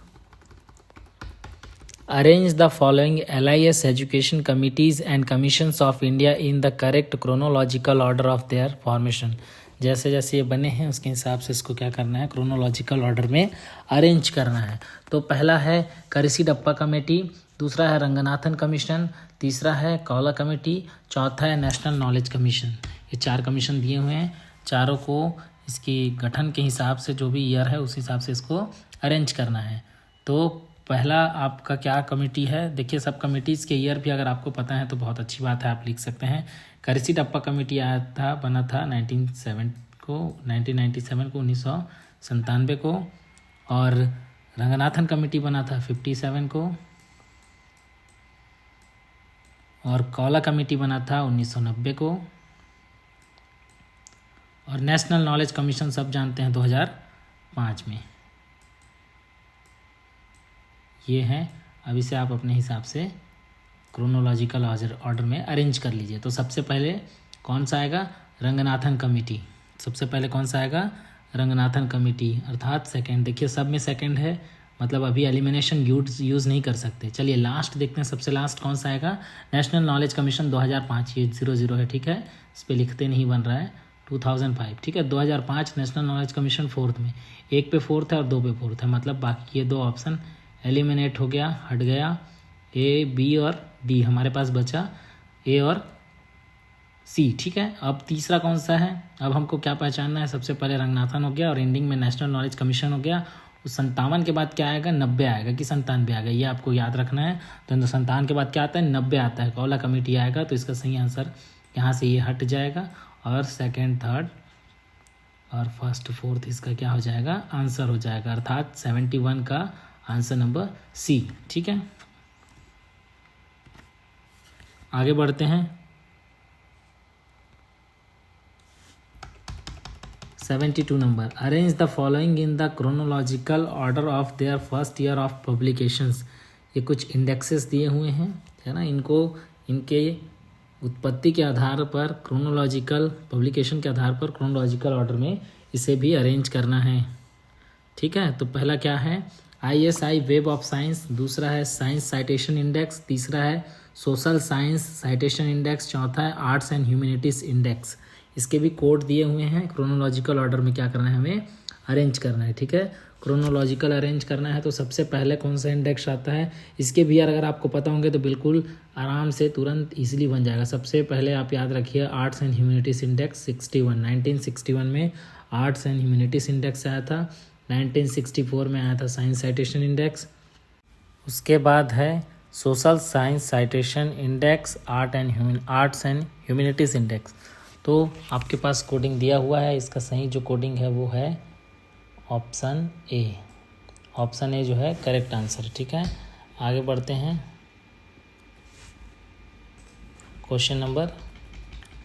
Arrange the following LIS education committees and commissions of India in the correct chronological order of there formation. जैसे जैसे ये बने हैं उसके हिसाब से इसको क्या करना है, क्रोनोलॉजिकल ऑर्डर में अरेंज करना है। तो पहला है करिसीडप्पा कमेटी, दूसरा है रंगनाथन कमीशन, तीसरा है कौला कमेटी, चौथा है नेशनल नॉलेज कमीशन। ये 4 कमीशन दिए हुए हैं, चारों को इसकी गठन के हिसाब से जो भी ईयर है उस हिसाब से इसको अरेंज करना है। तो पहला आपका क्या कमेटी है, देखिए सब कमेटीज़ के ईयर भी अगर आपको पता है तो बहुत अच्छी बात है, आप लिख सकते हैं। करिसीडप्पा कमेटी आया था, बना था 1997 को 1997 को। और रंगनाथन कमेटी बना था 57 को। और कौला कमेटी बना था 1990 को। और नेशनल नॉलेज कमीशन सब जानते हैं 2005 में। ये है, अब इसे आप अपने हिसाब से क्रोनोलॉजिकल ऑर्डर में अरेंज कर लीजिए। तो सबसे पहले कौन सा आएगा? रंगनाथन कमेटी। सबसे पहले कौन सा आएगा? रंगनाथन कमेटी, अर्थात सेकंड। देखिए सब में सेकंड है, मतलब अभी एलिमिनेशन यूज़ नहीं कर सकते। चलिए लास्ट देखते हैं, सबसे लास्ट कौन सा आएगा? नेशनल नॉलेज कमीशन 2005, ये 00 है, ठीक है, इस पर लिखते नहीं बन रहा है। 2005, ठीक है, 2005 नेशनल नॉलेज कमीशन फोर्थ में, 1 पे फोर्थ है और 2 पे फोर्थ है, मतलब बाकी ये 2 ऑप्शन एलिमिनेट हो गया, हट गया। A, B और D हमारे पास बचा A और C, ठीक है। अब तीसरा कौन सा है? अब हमको क्या पहचानना है? सबसे पहले रंगनाथन हो गया और एंडिंग में नेशनल नॉलेज कमीशन हो गया। उस 57 के बाद क्या आएगा? 90 आएगा कि 97 आएगा, ये आपको याद रखना है। तो 57 के बाद क्या आता है? 90 आता है, कौला कमेटी आएगा। तो इसका सही आंसर यहाँ से ये हट जाएगा और सेकेंड, थर्ड और फर्स्ट, फोर्थ इसका क्या हो जाएगा? आंसर हो जाएगा, अर्थात 71 का आंसर नंबर C, ठीक है। आगे बढ़ते हैं 72 number. Arrange the following in the chronological order of there first year of publications. ये कुछ इंडेक्सेस दिए हुए हैं, है ना, इनको इनके उत्पत्ति के आधार पर क्रोनोलॉजिकल पब्लिकेशन के आधार पर क्रोनोलॉजिकल ऑर्डर में इसे भी अरेंज करना है, ठीक है। तो पहला क्या है? ISI वेब ऑफ साइंस, दूसरा है साइंस साइटेशन इंडेक्स, तीसरा है सोशल साइंस साइटेशन इंडेक्स, चौथा है आर्ट्स एंड ह्यूमैनिटीज़ इंडेक्स। इसके भी कोड दिए हुए हैं। क्रोनोलॉजिकल ऑर्डर में क्या करना है? हमें अरेंज करना है, ठीक है। क्रोनोलॉजिकल अरेंज करना है तो सबसे पहले कौन सा इंडेक्स आता है? इसके भी यार अगर आपको पता होंगे तो बिल्कुल आराम से तुरंत ईजिली बन जाएगा। सबसे पहले आप याद रखिए आर्ट्स एंड ह्यूमैनिटीज़ इंडेक्स 1961 में आर्ट्स एंड ह्यूमैनिटीज़ इंडेक्स आया था। 1964 में आया था साइंस साइटेशन इंडेक्स। उसके बाद है social science citation index, arts and humanities index. तो आपके पास कोडिंग दिया हुआ है, इसका सही जो कोडिंग है वो है ऑप्शन ए। ऑप्शन ए जो है करेक्ट आंसर, ठीक है। आगे बढ़ते हैं question number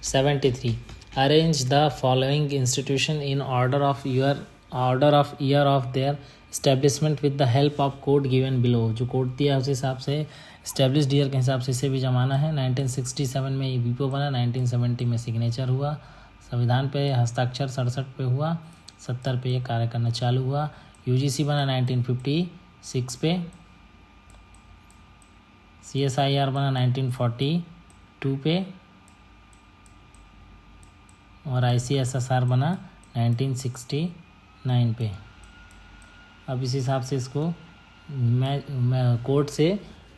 73। Arrange the following institution in order of year of their establishment with the help of code given below, जो कोड दिया उस हिसाब से इस्टेब्लिश्ड ईयर के हिसाब से इसे भी जमाना है। 1967 में ये विपो बना, 1970 में सिग्नेचर हुआ, संविधान पे हस्ताक्षर 67 पे हुआ, 70 पे ये कार्य करना चालू हुआ। यूजीसी बना 1956 पे, CSIR बना 1942 पे और ICSSR बना 1969 पे। अब इस हिसाब से इसको मैं कोड से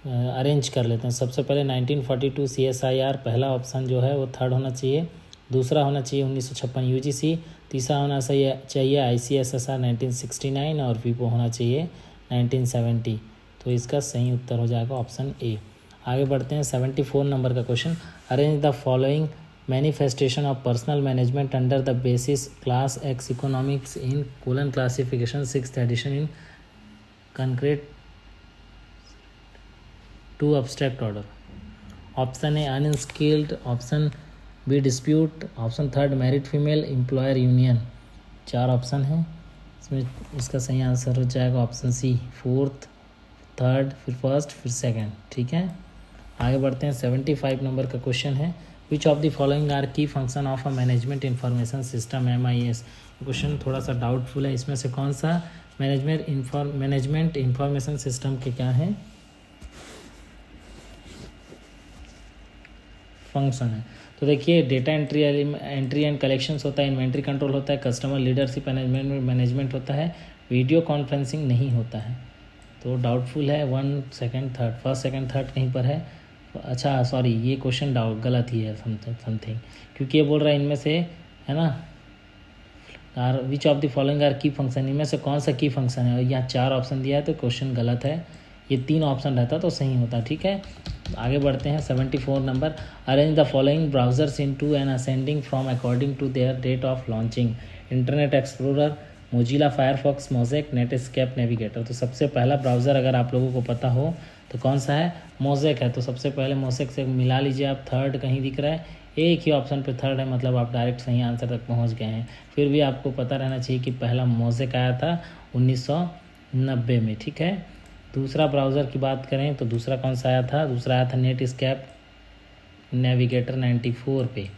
अरेंज कर लेते हैं। सबसे पहले 1942 CSIR पहला ऑप्शन जो है वो थर्ड होना चाहिए, दूसरा होना चाहिए 1956 UGC, तीसरा होना चाहिए ICSSR 1969 और विपो होना चाहिए 1970। तो इसका सही उत्तर हो जाएगा ऑप्शन ए। आगे बढ़ते हैं 74 नंबर का question. Arrange the following manifestation of personal management under the basis class X economics in colon classification 6th edition in concrete to abstract order. Option A unskilled, option B dispute, option third married female employer union. 4 option हैं, इसमें इसका सही answer हो जाएगा option C, fourth, third, फिर first, फिर second. ठीक है, आगे बढ़ते हैं 75 नंबर का क्वेश्चन है। Which of the following are key function of a management information system MIS। Question थोड़ा सा डाउटफुल है, इसमें से कौन सा मैनेजमेंट इंफॉर्मेशन सिस्टम के क्या है फंक्शन है। तो देखिए डेटा एंट्री एंड कलेक्शंस होता है, इन्वेंट्री कंट्रोल होता है, कस्टमर लीडरशिप मैनेजमेंट होता है, वीडियो कॉन्फ्रेंसिंग नहीं होता है। तो डाउटफुल है 1, 2, 3, फर्स्ट सेकंड थर्ड कहीं पर है। अच्छा सॉरी, ये क्वेश्चन गलत ही है समथिंग, क्योंकि ये बोल रहा है इनमें से, है ना, are which of the following are key function, इनमें से कौन सा की फंक्शन है। और यहाँ 4 ऑप्शन दिया है तो क्वेश्चन गलत है, ये 3 ऑप्शन रहता तो सही होता। ठीक है, आगे बढ़ते हैं 74 number. Arrange the following browsers into an ascending from according to their date of launching. Internet Explorer, Mozilla Firefox, Mosaic, Netscape, Navigator. तो सबसे पहला ब्राउज़र अगर आप लोगों को पता हो तो कौन सा है, मोज़ेक है। तो सबसे पहले मोज़ेक से मिला लीजिए आप, थर्ड कहीं दिख रहा है, एक ही ऑप्शन पे थर्ड है, मतलब आप डायरेक्ट सही आंसर तक पहुंच गए हैं। फिर भी आपको पता रहना चाहिए कि पहला मोज़ेक आया था 1990 में। ठीक है, दूसरा ब्राउज़र की बात करें तो दूसरा कौन सा आया था, दूसरा आया था नेटस्केप नेविगेटर 94 पे।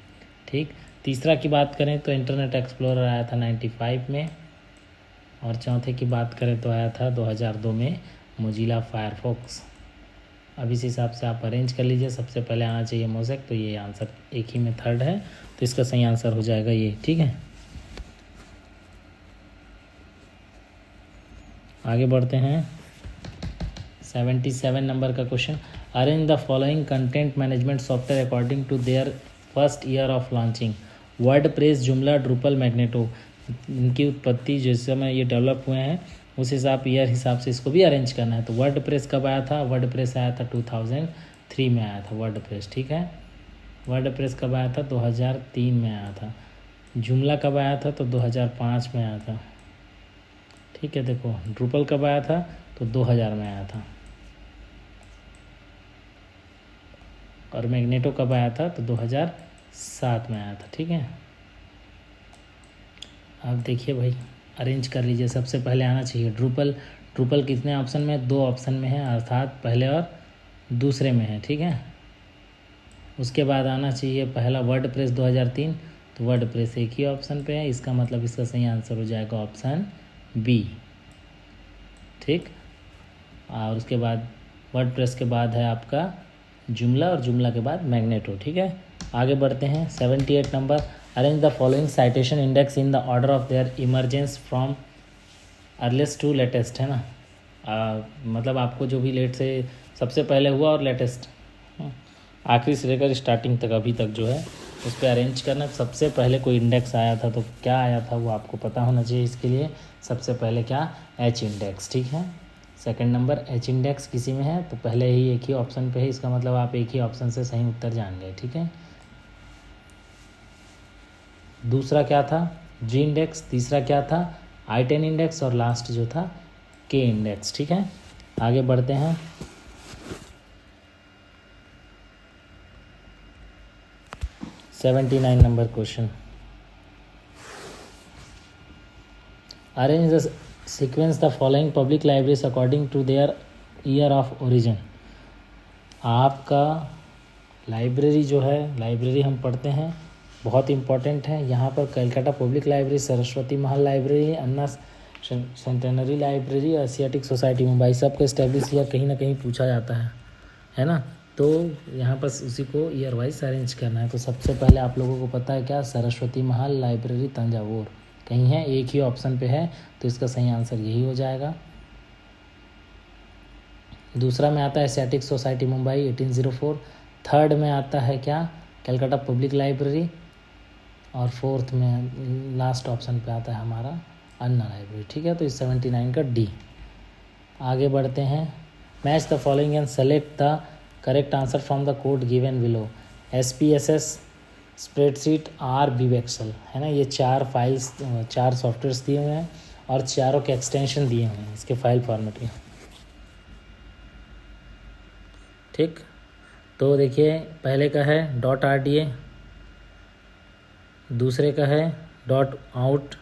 ठीक, तीसरा की बात करें तो इंटरनेट एक्सप्लोरर आया था 95 में, और चौथे की बात करें तो आया था 2002 में मोजिला फायरफॉक्स। अब इस हिसाब से आप अरेंज कर लीजिए। सबसे पहले आना चाहिए मोज़ेक, तो ये आंसर एक ही में थर्ड है, तो इसका सही आंसर हो जाएगा ये। ठीक है, आगे बढ़ते हैं 77 नंबर का question. Arrange the following content management software according to their first year of launching. WordPress, Joomla, Drupal, Magento. इनकी उत्पत्ति जिस समय ये डेवलप हुए हैं उस हिसाब से इसको भी अरेंज करना है। तो वर्डप्रेस कब आया था, वर्डप्रेस आया था 2003 में आया था वर्डप्रेस। ठीक है, वर्डप्रेस कब आया था, 2003 में आया था। जुमला कब आया था, तो 2005 में आया था। ठीक है, देखो ड्रूपल कब आया था, तो 2000 में आया था। और मैग्नेटो कब आया था, तो 2007 में आया था। ठीक है, अब देखिए भाई अरेंज कर लीजिए। सबसे पहले आना चाहिए ड्रूपल। ड्रूपल कितने ऑप्शन में, 2 ऑप्शन में है, अर्थात पहले और दूसरे में है। ठीक है, उसके बाद आना चाहिए पहला वर्डप्रेस 2003, तो वर्डप्रेस एक ही ऑप्शन पे है, इसका मतलब इसका सही आंसर हो जाएगा ऑप्शन बी। ठीक, और उसके बाद वर्डप्रेस के बाद है आपका जुमला, और जुमला के बाद मैग्नेटो। ठीक है, आगे बढ़ते हैं 78 number. Arrange the following citation index in the order of their emergence from earliest to latest, है ना। मतलब आपको जो भी लेट से सबसे पहले हुआ और लेटेस्ट आखिरी से लेकर स्टार्टिंग तक अभी तक जो है उस पर अरेंज करना। सबसे पहले कोई इंडेक्स आया था तो क्या आया था वो आपको पता होना चाहिए। इसके लिए सबसे पहले क्या, एच इंडेक्स। ठीक है, सेकंड नंबर एच इंडेक्स किसी में है तो पहले ही एक ही ऑप्शन पे है, इसका मतलब आप एक ही ऑप्शन से सही उत्तर जान गए। ठीक है, दूसरा क्या था, जी इंडेक्स, तीसरा क्या था, I10 इंडेक्स, और लास्ट जो था के इंडेक्स। ठीक है, आगे बढ़ते हैं 79 number question. Arrange the sequence the following public libraries according to their year of origin. आपका लाइब्रेरी जो है, लाइब्रेरी हम पढ़ते हैं, बहुत इंपॉर्टेंट है। यहाँ पर Calcutta public library, Saraswati Mahal library, Anna centenary library, Asiatic society Mumbai, सबको इस्टेब्लिश किया, कहीं ना कहीं पूछा जाता है ना। तो यहाँ पर उसी को ईयर वाइज अरेंज करना है। तो सबसे पहले आप लोगों को पता है क्या, सरस्वती महल लाइब्रेरी तंजावुर कहीं है, एक ही ऑप्शन पे है, तो इसका सही आंसर यही हो जाएगा। दूसरा में आता है एशियाटिक सोसाइटी मुंबई 1804। थर्ड में आता है क्या, कलकत्ता पब्लिक लाइब्रेरी। और फोर्थ में लास्ट ऑप्शन पे आता है हमारा अन्ना लाइब्रेरी। ठीक है, तो इस 79 का डी। आगे बढ़ते हैं। Match the following and select the correct answer from the code given below. SPSS, spreadsheet, विव एक्सेल, है ना। ये 4 फाइल्स, 4 सॉफ्टवेयर्स दिए हुए हैं और चारों के एक्सटेंशन दिए हुए हैं इसके फाइल फॉर्मेट में। ठीक, तो देखिए पहले का है .RDA, दूसरे का है .out,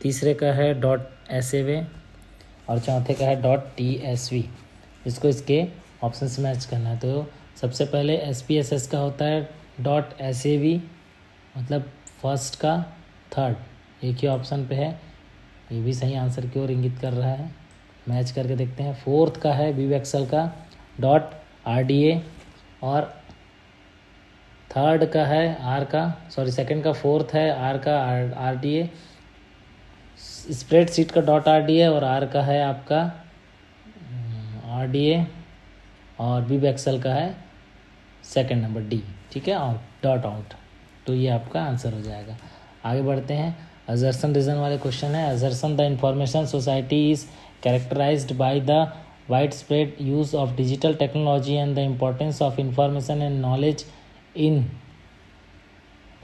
तीसरे का है .SAV और चौथे का है .TSV। इसको इसके ऑप्शन से मैच करना है। तो सबसे पहले SPSS का होता है .SAV, मतलब फर्स्ट का थर्ड, एक ही ऑप्शन पे है, ये भी सही आंसर की ओर इंगित कर रहा है। मैच करके देखते हैं। फोर्थ का है विव एक्सेल का .RDA और थर्ड का है सेकंड का फोर्थ है R का RDA, स्प्रेडशीट का .RDA और R का है आपका RDA और विव एक्सेल का है सेकंड नंबर D। ठीक है, .out। तो ये आपका आंसर हो जाएगा। आगे बढ़ते हैं। असर्शन रीजन वाले क्वेश्चन है। Assertion the information society is characterised by the widespread use of digital technology and the importance of information and knowledge in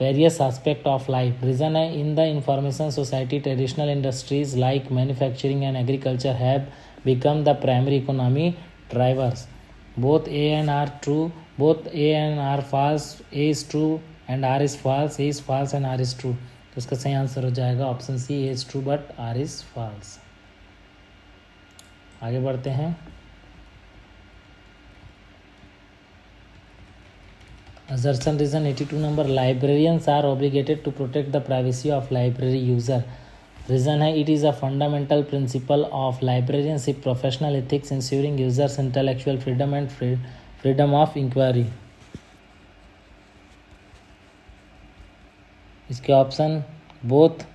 various aspects of life. Reason है, in the information society traditional industries like manufacturing and agriculture have become the primary economy drivers. Both A and R true, both A and R false, A is true and R is false, A is false and R is true। तो इसका सही answer हो जाएगा option C, A is true but R is false। आगे बढ़ते हैं। Assertion reason 82 number, librarians are obligated to protect the privacy of library user। Reason है, it is a fundamental principle of librarianship professional ethics ensuring users intellectual freedom and freedom of inquiry। इसके option both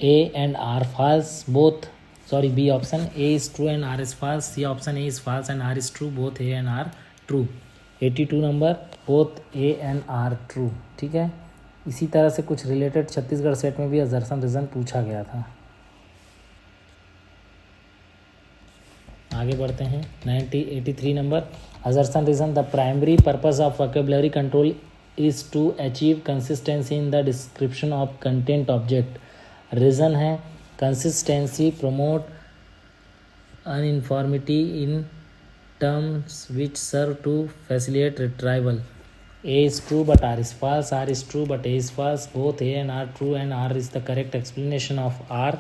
A and R false, B option A is true and R is false, C option A is false and R is true, both A and R true। 82 number, both A and R true। ठीक है, इसी तरह से कुछ related Chhattisgarh set में भी assertion reason पूछा गया था। आगे बढ़ते हैं। 83 number, assertion reason the primary purpose of vocabulary control is to achieve consistency in the description of content object. Reason है, consistency, promote uniformity in terms which serve to facilitate retrieval. A is true but R is false, R is true but A is false, both A and R true and R is the correct explanation of R।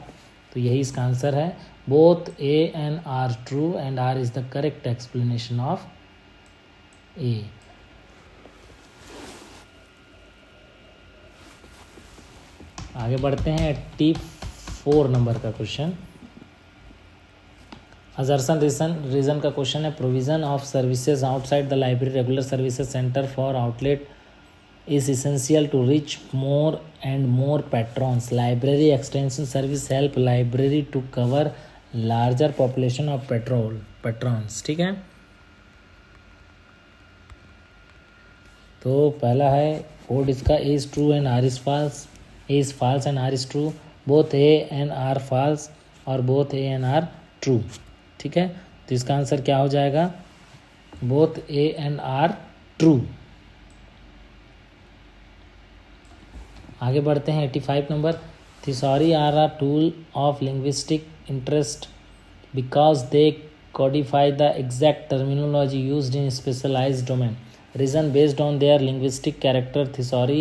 तो यही इसका answer है, both A and R true and R is the correct explanation of A। आगे बढ़ते हैं। 84 number का question, assertion reason का question है। Provision of services outside the library regular services center for outlet is essential to reach more and more patrons. Library extension service help library to cover larger population of patrons. ठीक है, तो पहला है code इसका, A is true and R is false, A is false and R is true, both A and R false और both A and R true। ठीक है, तो इसका आंसर क्या हो जाएगा, both A and R true। आगे बढ़ते हैं। 85 number, thesauri are a tool of linguistic interest because they codify the exact terminology used in specialized domain। Reason, based on their linguistic character, thesauri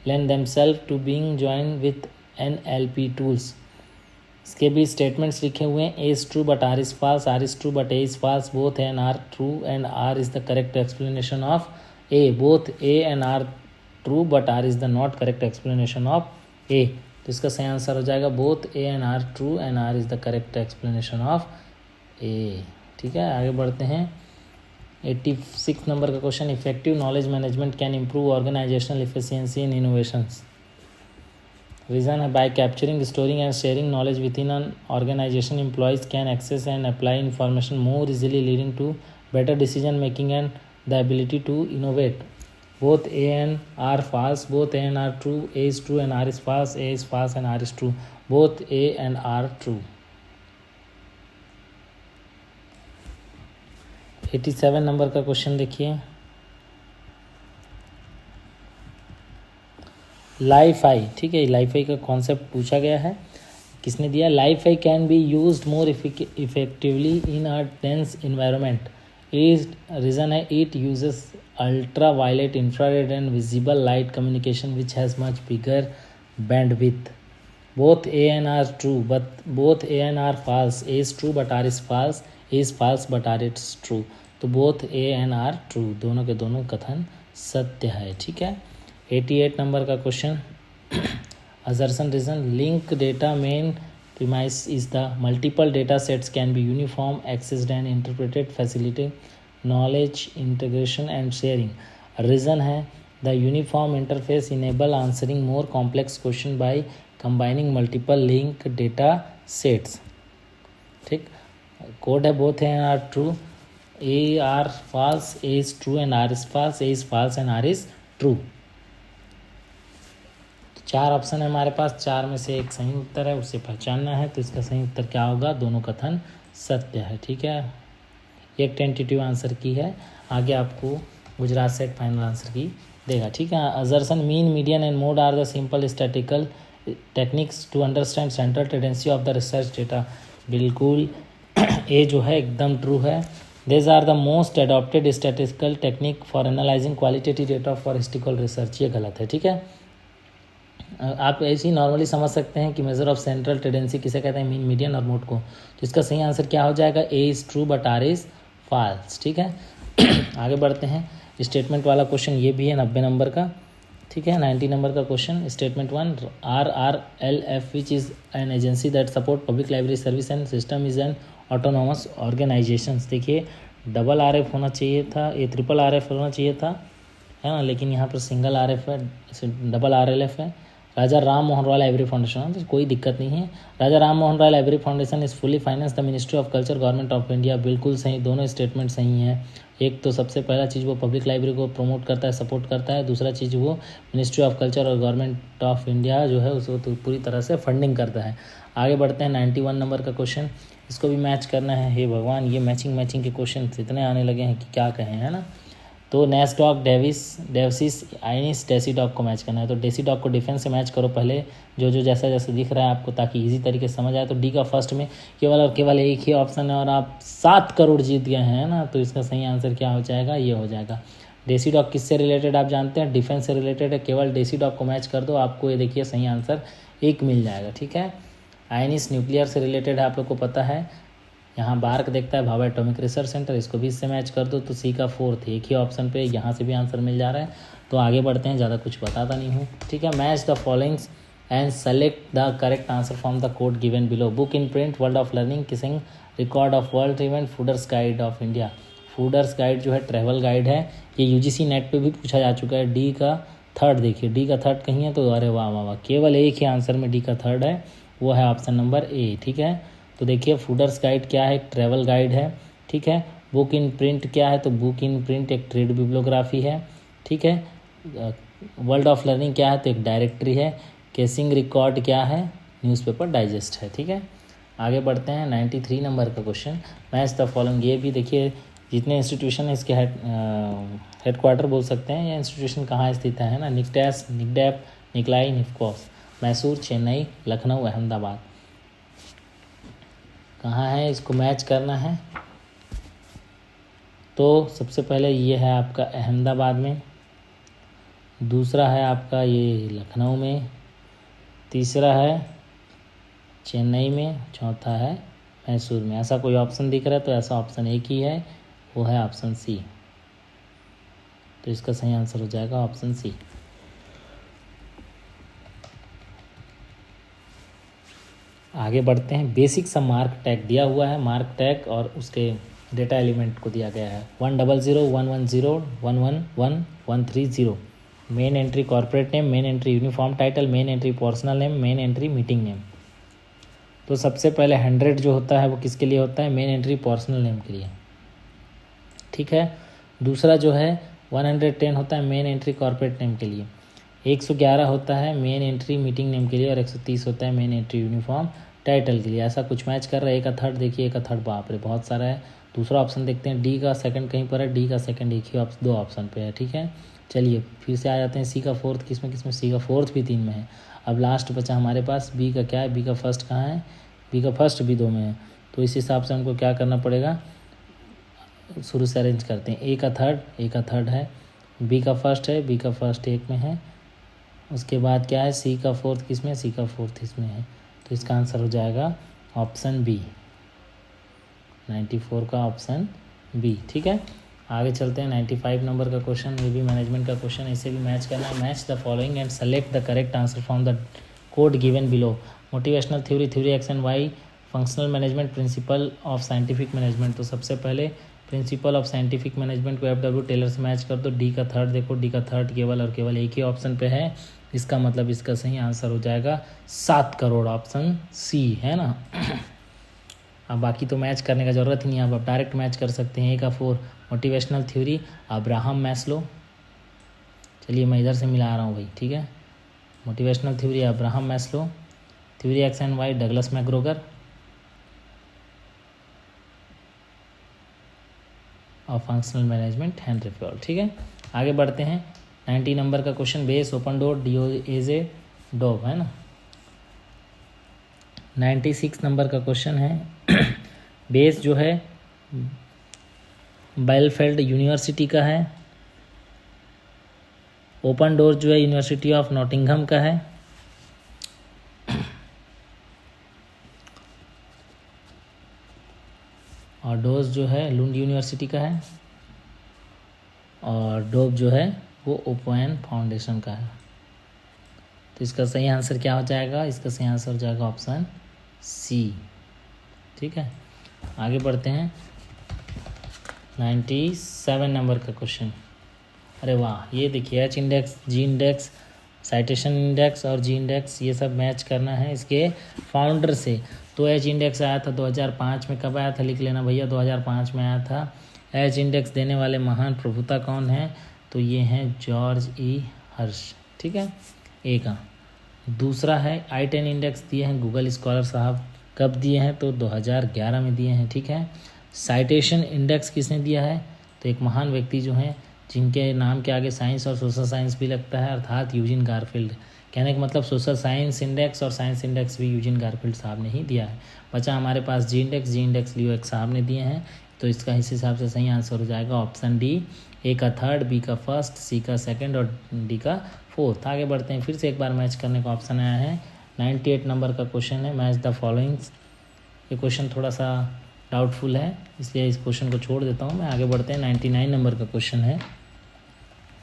lend themselves to being joined with NLP tools. इसके भी statements लिखे हुए हैं. A is true but R is false, R is true but A is false, both A and R true and R is the correct explanation of A. Both A and R true but R is the not correct explanation of A. तो इसका सही answer हो जाएगा both A and R true and R is the correct explanation of A. ठीक है, आगे बढ़ते हैं. 86 नंबर का question. Effective knowledge management can improve organizational efficiency in innovations. Reason है by capturing, storing and sharing knowledge within an organization employees can access and apply information more easily leading to better decision making and the ability to innovate. Both A and are false, both A and R true, A is true and R is false, A is false and R is true, both A and R true. 87 number का question देखिए. लाइफ-आई, ठीक है, लाइफ-आई का concept पूछा गया है. किसने दिया? LiFi can be used more effectively in a dense environment. Reason है it uses ultra violet, infrared and visible light communication which has much bigger bandwidth. Both A and are true but both A and are false. A is true but R is false, A is false but R is true. तो both A and are true, दोनों के दोनों कथन सत्य है. ठीक है. 88 number का question. Assertion reason. Link data main premise is the multiple data sets can be uniform, accessed and interpreted, facilitating knowledge integration and sharing. Reason है the uniform interface enable answering more complex question by combining multiple link data sets. ठीक. Code है both A and R true, A are false, A is true and R is false, A is false and R is true. चार option है हमारे पास, चार में से एक सही उत्तर है, उसे पहचानना है. तो इसका सही उत्तर क्या होगा? दोनों कथन सत्य है. ठीक है, एक टेंटेटिव आंसर की है, आगे आपको गुजरात सेट फाइनल आंसर की देगा. ठीक है. Assertion mean, median and mode are the simple statical techniques to understand central tendency of the research data. बिल्कुल ए जो है एकदम ट्रू है. These are the most adopted statistical technique for analyzing qualitative data for statistical research. ये गलत है. ठीक है. आप ऐसे ही नॉर्मली समझ सकते हैं कि मेजर ऑफ सेंट्रल टेंडेंसी किसे कहते हैं? मीन, मीडियन और मोड को. तो इसका सही आंसर क्या हो जाएगा? A is true but R is false. ठीक है. आगे बढ़ते हैं. स्टेटमेंट वाला क्वेश्चन ये भी है 90 नंबर का. ठीक है. 90 नंबर का question. Statement 1. RRLF which is an agency that support public library service and system is an autonomous organisations. देखिए डबल RF होना चाहिए था, ये ट्रिपल RF होना चाहिए था, है ना, लेकिन यहाँ पर सिंगल RF है, डबल RLF है. राजा राम मोहन रॉय लाइब्रेरी फाउंडेशन, तो कोई दिक्कत नहीं है. Raja Ram Mohan Roy library foundation is fully finance the ministry of culture, government of India. बिल्कुल सही, दोनों स्टेटमेंट सही हैं. एक तो सबसे पहला चीज़ वो पब्लिक लाइब्रेरी को प्रमोट करता है, सपोर्ट करता है. दूसरा चीज़ वो मिनिस्ट्री ऑफ कल्चर और गवर्नमेंट ऑफ इंडिया जो है उसको तो पूरी तरह से फंडिंग करता है. आगे बढ़ते हैं. 91 नंबर का क्वेश्चन. इसको भी मैच करना है. हे भगवान, ये मैचिंग के क्वेश्चन इतने आने लगे हैं कि क्या कहें, है ना. तो नेस्डॉक, डेवसिस, आइनिस, डेसीडॉक को मैच करना है. तो डेसीडॉक को डिफेंस से मैच करो पहले, जो जैसा जैसा दिख रहा है आपको, ताकि इजी तरीके से समझ आए. तो डी का फर्स्ट में केवल और केवल एक ही ऑप्शन है और आप 7 करोड़ जीत गए हैं ना. तो इसका सही आंसर क्या हो जाएगा? ये हो जाएगा. डेसीडॉक किससे रिलेटेड आप जानते हैं? डिफेंस से रिलेटेड है. केवल डेसीडॉक को मैच कर दो, आपको ये देखिए सही आंसर 1 मिल जाएगा. ठीक है. आइनिस न्यूक्लियर से रिलेटेड है, आप लोग को पता है. यहाँ बार्क देखता है भाभा एटॉमिक रिसर्च सेंटर, इसको भी इससे मैच कर दो. तो सी का 4th एक ही ऑप्शन पे, यहाँ से भी आंसर मिल जा रहा है. तो आगे बढ़ते हैं, ज़्यादा कुछ बताता नहीं हूँ. ठीक है. Match the followings and select the correct answer from the code given below. Book in print, world of learning, Keesing's, record of world event, Fodor's guide of India. Fodor's guide जो है ट्रैवल गाइड है, ये UGC net पे भी पूछा जा चुका है. डी का 3rd देखिए, डी का 3rd कहीं है तो अरे वाह वाह वाह, केवल एक ही आंसर में डी का 3rd है, वो है ऑप्शन नंबर ए. ठीक है. तो देखिए फूडर्स गाइड क्या है? एक ट्रैवल गाइड है. ठीक है. बुक इन प्रिंट क्या है? तो बुक इन प्रिंट एक ट्रेड बिब्लियोग्राफी है. ठीक है. वर्ल्ड ऑफ लर्निंग क्या है? तो एक डायरेक्टरी है. केसिंग रिकॉर्ड क्या है? न्यूज़पेपर डाइजेस्ट है. ठीक है. आगे बढ़ते हैं. 93 नंबर का क्वेश्चन. Match the following. ये भी देखिए जितने इंस्टीट्यूशन है इसके हेडक्वार्टर बोल सकते हैं. ये इंस्टीट्यूशन कहाँ स्थित है ना? निकटैस, निकडैप, निकलाई, निफ्कॉस. मैसूर, चेन्नई, लखनऊ, अहमदाबाद. कहाँ है? इसको मैच करना है. तो सबसे पहले ये है आपका अहमदाबाद में. दूसरा है आपका ये लखनऊ में, तीसरा है चेन्नई में, चौथा है मैसूर में। ऐसा कोई ऑप्शन दिख रहा है तो ऐसा ऑप्शन एक ही है, वो है ऑप्शन सी। तो इसका सही आंसर हो जाएगा ऑप्शन सी। आगे बढ़ते हैं। बेसिक सा मार्क टैग दिया हुआ है, मार्क टैग और उसके डेटा एलिमेंट को दिया गया है 100 110 111 130। Main entry corporate name, main entry uniform title, main entry personal name, main entry meeting name. तो सबसे पहले 100 जो होता है वो किसके लिए होता है? मेन एंट्री पर्सनल नेम के लिए, ठीक है। दूसरा जो है 110 होता है मेन एंट्री कॉर्पोरेट नेम के लिए, 111 होता है मेन एंट्री मीटिंग नेम के लिए और 130 होता है मेन एंट्री यूनिफॉर्म टाइटल के लिए। ऐसा कुछ मैच कर रहा है। एक का थर्ड देखिए, एक का थर्ड बाप रे बहुत सारा है। दूसरा ऑप्शन देखते हैं, डी का सेकंड कहीं पर है, डी का सेकंड एक ही दो ऑप्शन पे है, ठीक है। चलिए फिर से आ जाते हैं, सी का फोर्थ किसमें किसमें? सी का फोर्थ भी 3 में है। अब लास्ट बचा हमारे पास बी का, क्या है? बी का फर्स्ट कहाँ है? बी का फर्स्ट भी 2 में है। तो इस हिसाब से हमको क्या करना पड़ेगा, शुरू से अरेंज करते हैं। ए का थर्ड है, बी का फर्स्ट है, बी का फर्स्ट 1 में है। उसके बाद क्या है? सी का फोर्थ किसमें? सी का फोर्थ इसमें है। तो इसका आंसर हो जाएगा ऑप्शन बी, 94 का ऑप्शन बी, ठीक है। आगे चलते हैं। 95 नंबर का क्वेश्चन, ये भी मैनेजमेंट का क्वेश्चन है, इसे भी मैच करना है। Match the following and select the correct answer from the code given below. Motivational theory, theory X and Y, functional management, principle of scientific management. तो सबसे पहले प्रिंसिपल ऑफ साइंटिफिक मैनेजमेंट को FW Taylor से match कर दो। D का third देखो, D का थर्ड केवल और केवल एक ही ऑप्शन पे है, इसका मतलब इसका सही आंसर हो जाएगा 7 करोड़, ऑप्शन सी, है ना। अब बाकी तो मैच करने का ज़रूरत ही नहीं है, आप डायरेक्ट मैच कर सकते हैं। ए का 4 मोटिवेशनल थ्योरी अब्राहम मैस्लो। चलिए मैं इधर से मिला रहा हूँ भाई, ठीक है। Motivational theory Abraham Maslow, theory X and Y Douglas McGregor और फंक्शनल मैनेजमेंट हेनरी फ्योल, ठीक है। आगे बढ़ते हैं। 90 नंबर का question, base open door DO as a dog, है ना। 96 नंबर का क्वेश्चन है। बेस जो है बेलफेल्ड यूनिवर्सिटी का है, ओपन डोर जो है यूनिवर्सिटी ऑफ नॉटिंघम का है, और डोज जो है लुंड यूनिवर्सिटी का है, और डोब जो है वो ओपन फाउंडेशन का है। तो इसका सही आंसर क्या हो जाएगा? इसका सही आंसर हो जाएगा ऑप्शन सी, ठीक है। आगे बढ़ते हैं। 97 नंबर का क्वेश्चन, अरे वाह, ये देखिए एच इंडेक्स, जी इंडेक्स, साइटेशन इंडेक्स और जी इंडेक्स, ये सब मैच करना है इसके फाउंडर से। तो एच इंडेक्स आया था 2005 में, कब आया था लिख लेना भैया, 2005 में आया था। एच इंडेक्स देने वाले महान प्रभुता कौन है? तो ये हैं जॉर्ज ई हर्ष, ठीक है। ए का। दूसरा है I10 इंडेक्स दिए हैं गूगल स्कॉलर साहब, कब दिए हैं? तो 2011 में दिए हैं, ठीक है। साइटेशन इंडेक्स किसने दिया है? तो एक महान व्यक्ति जो हैं जिनके नाम के आगे साइंस और सोशल साइंस भी लगता है, अर्थात यूजिन गारफील्ड। कहने का मतलब सोशल साइंस इंडेक्स और साइंस इंडेक्स भी यूजिन गारफील्ड साहब ने ही दिया है। बचा हमारे पास जी इंडेक्स लियो एक साहब ने दिए हैं। तो इसका इस हिसाब से सही आंसर हो जाएगा ऑप्शन डी, ए का थर्ड, बी का फर्स्ट, सी का सेकंड और डी का फोर्थ। आगे बढ़ते हैं। फिर से एक बार मैच करने का ऑप्शन आया है। 98 नंबर का क्वेश्चन है, मैच द फॉलोइंग्स। ये क्वेश्चन थोड़ा सा डाउटफुल है, इसलिए इस क्वेश्चन को छोड़ देता हूँ मैं। आगे बढ़ते हैं। 99 नंबर का क्वेश्चन है,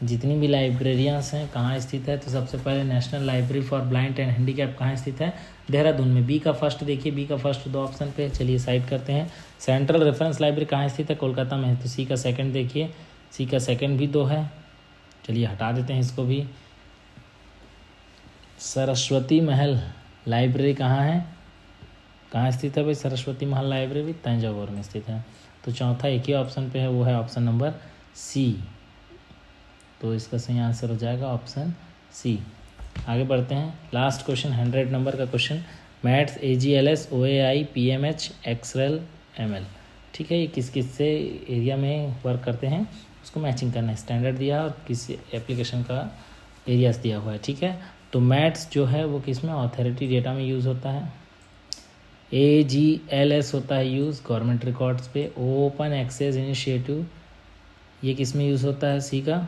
जितनी भी लाइब्रेरियाँ हैं कहाँ स्थित है? तो सबसे पहले national library for blind and handicap कहाँ स्थित है? देहरादून में। बी का फर्स्ट देखिए, बी का फर्स्ट 2 ऑप्शन पे, चलिए साइड करते हैं। सेंट्रल रेफरेंस लाइब्रेरी कहाँ स्थित है? कोलकाता में है। तो सी का सेकंड देखिए, सी का सेकंड भी 2 है, चलिए हटा देते हैं इसको भी। सरस्वती महल लाइब्रेरी कहाँ है? कहाँ स्थित है भाई सरस्वती महल लाइब्रेरी? तंजावुर में स्थित है। तो चौथा एक ही ऑप्शन पे है, वो है ऑप्शन नंबर सी। तो इसका सही आंसर हो जाएगा ऑप्शन सी। आगे बढ़ते हैं। लास्ट क्वेश्चन 100 नंबर का question, maths AGLS OAI PMH XL ML, ठीक है। ये किस किस से एरिया में वर्क करते हैं उसको मैचिंग करना है। स्टैंडर्ड दिया और किस एप्लीकेशन का एरियाज दिया हुआ है, ठीक है। तो मैथ्स जो है वो किस में? ऑथोरिटी डेटा में यूज़ होता है। AGLS होता है यूज़ गवर्नमेंट रिकॉर्ड्स पे। ओपन एक्सेस इनिशिएटिव ये किस में यूज़ होता है? सी का।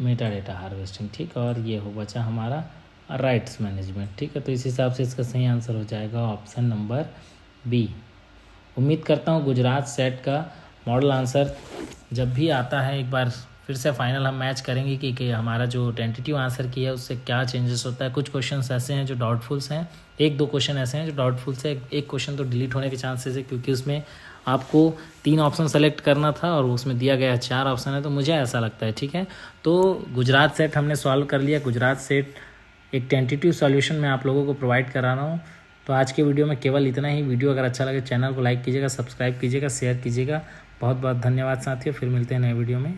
मेटा डेटा हार्वेस्टिंग, ठीक है। और ये हो बचा हमारा राइट्स मैनेजमेंट, ठीक है। तो इस हिसाब से इसका सही आंसर हो जाएगा ऑप्शन नंबर बी। उम्मीद करता हूँ गुजरात सेट का मॉडल आंसर जब भी आता है एक बार फिर से फाइनल हम मैच करेंगे कि हमारा जो टेंटेटिव आंसर की है उससे क्या चेंजेस होता है। कुछ क्वेश्चंस ऐसे हैं जो डाउटफुल्स हैं, एक दो क्वेश्चन ऐसे हैं जो डाउटफुल्स है, एक क्वेश्चन तो डिलीट होने के चांसेस है क्योंकि उसमें आपको 3 ऑप्शन सेलेक्ट करना था और उसमें दिया गया है 4 ऑप्शन है, तो मुझे ऐसा लगता है, ठीक है। तो गुजरात सेट हमने सॉल्व कर लिया। गुजरात सेट एक टेंटेटिव सॉल्यूशन मैं आप लोगों को प्रोवाइड करा रहा हूँ। तो आज के वीडियो में केवल इतना ही। वीडियो अगर अच्छा लगे चैनल को लाइक कीजिएगा, सब्सक्राइब कीजिएगा, शेयर कीजिएगा। बहुत बहुत धन्यवाद साथियों, फिर मिलते हैं नए वीडियो में।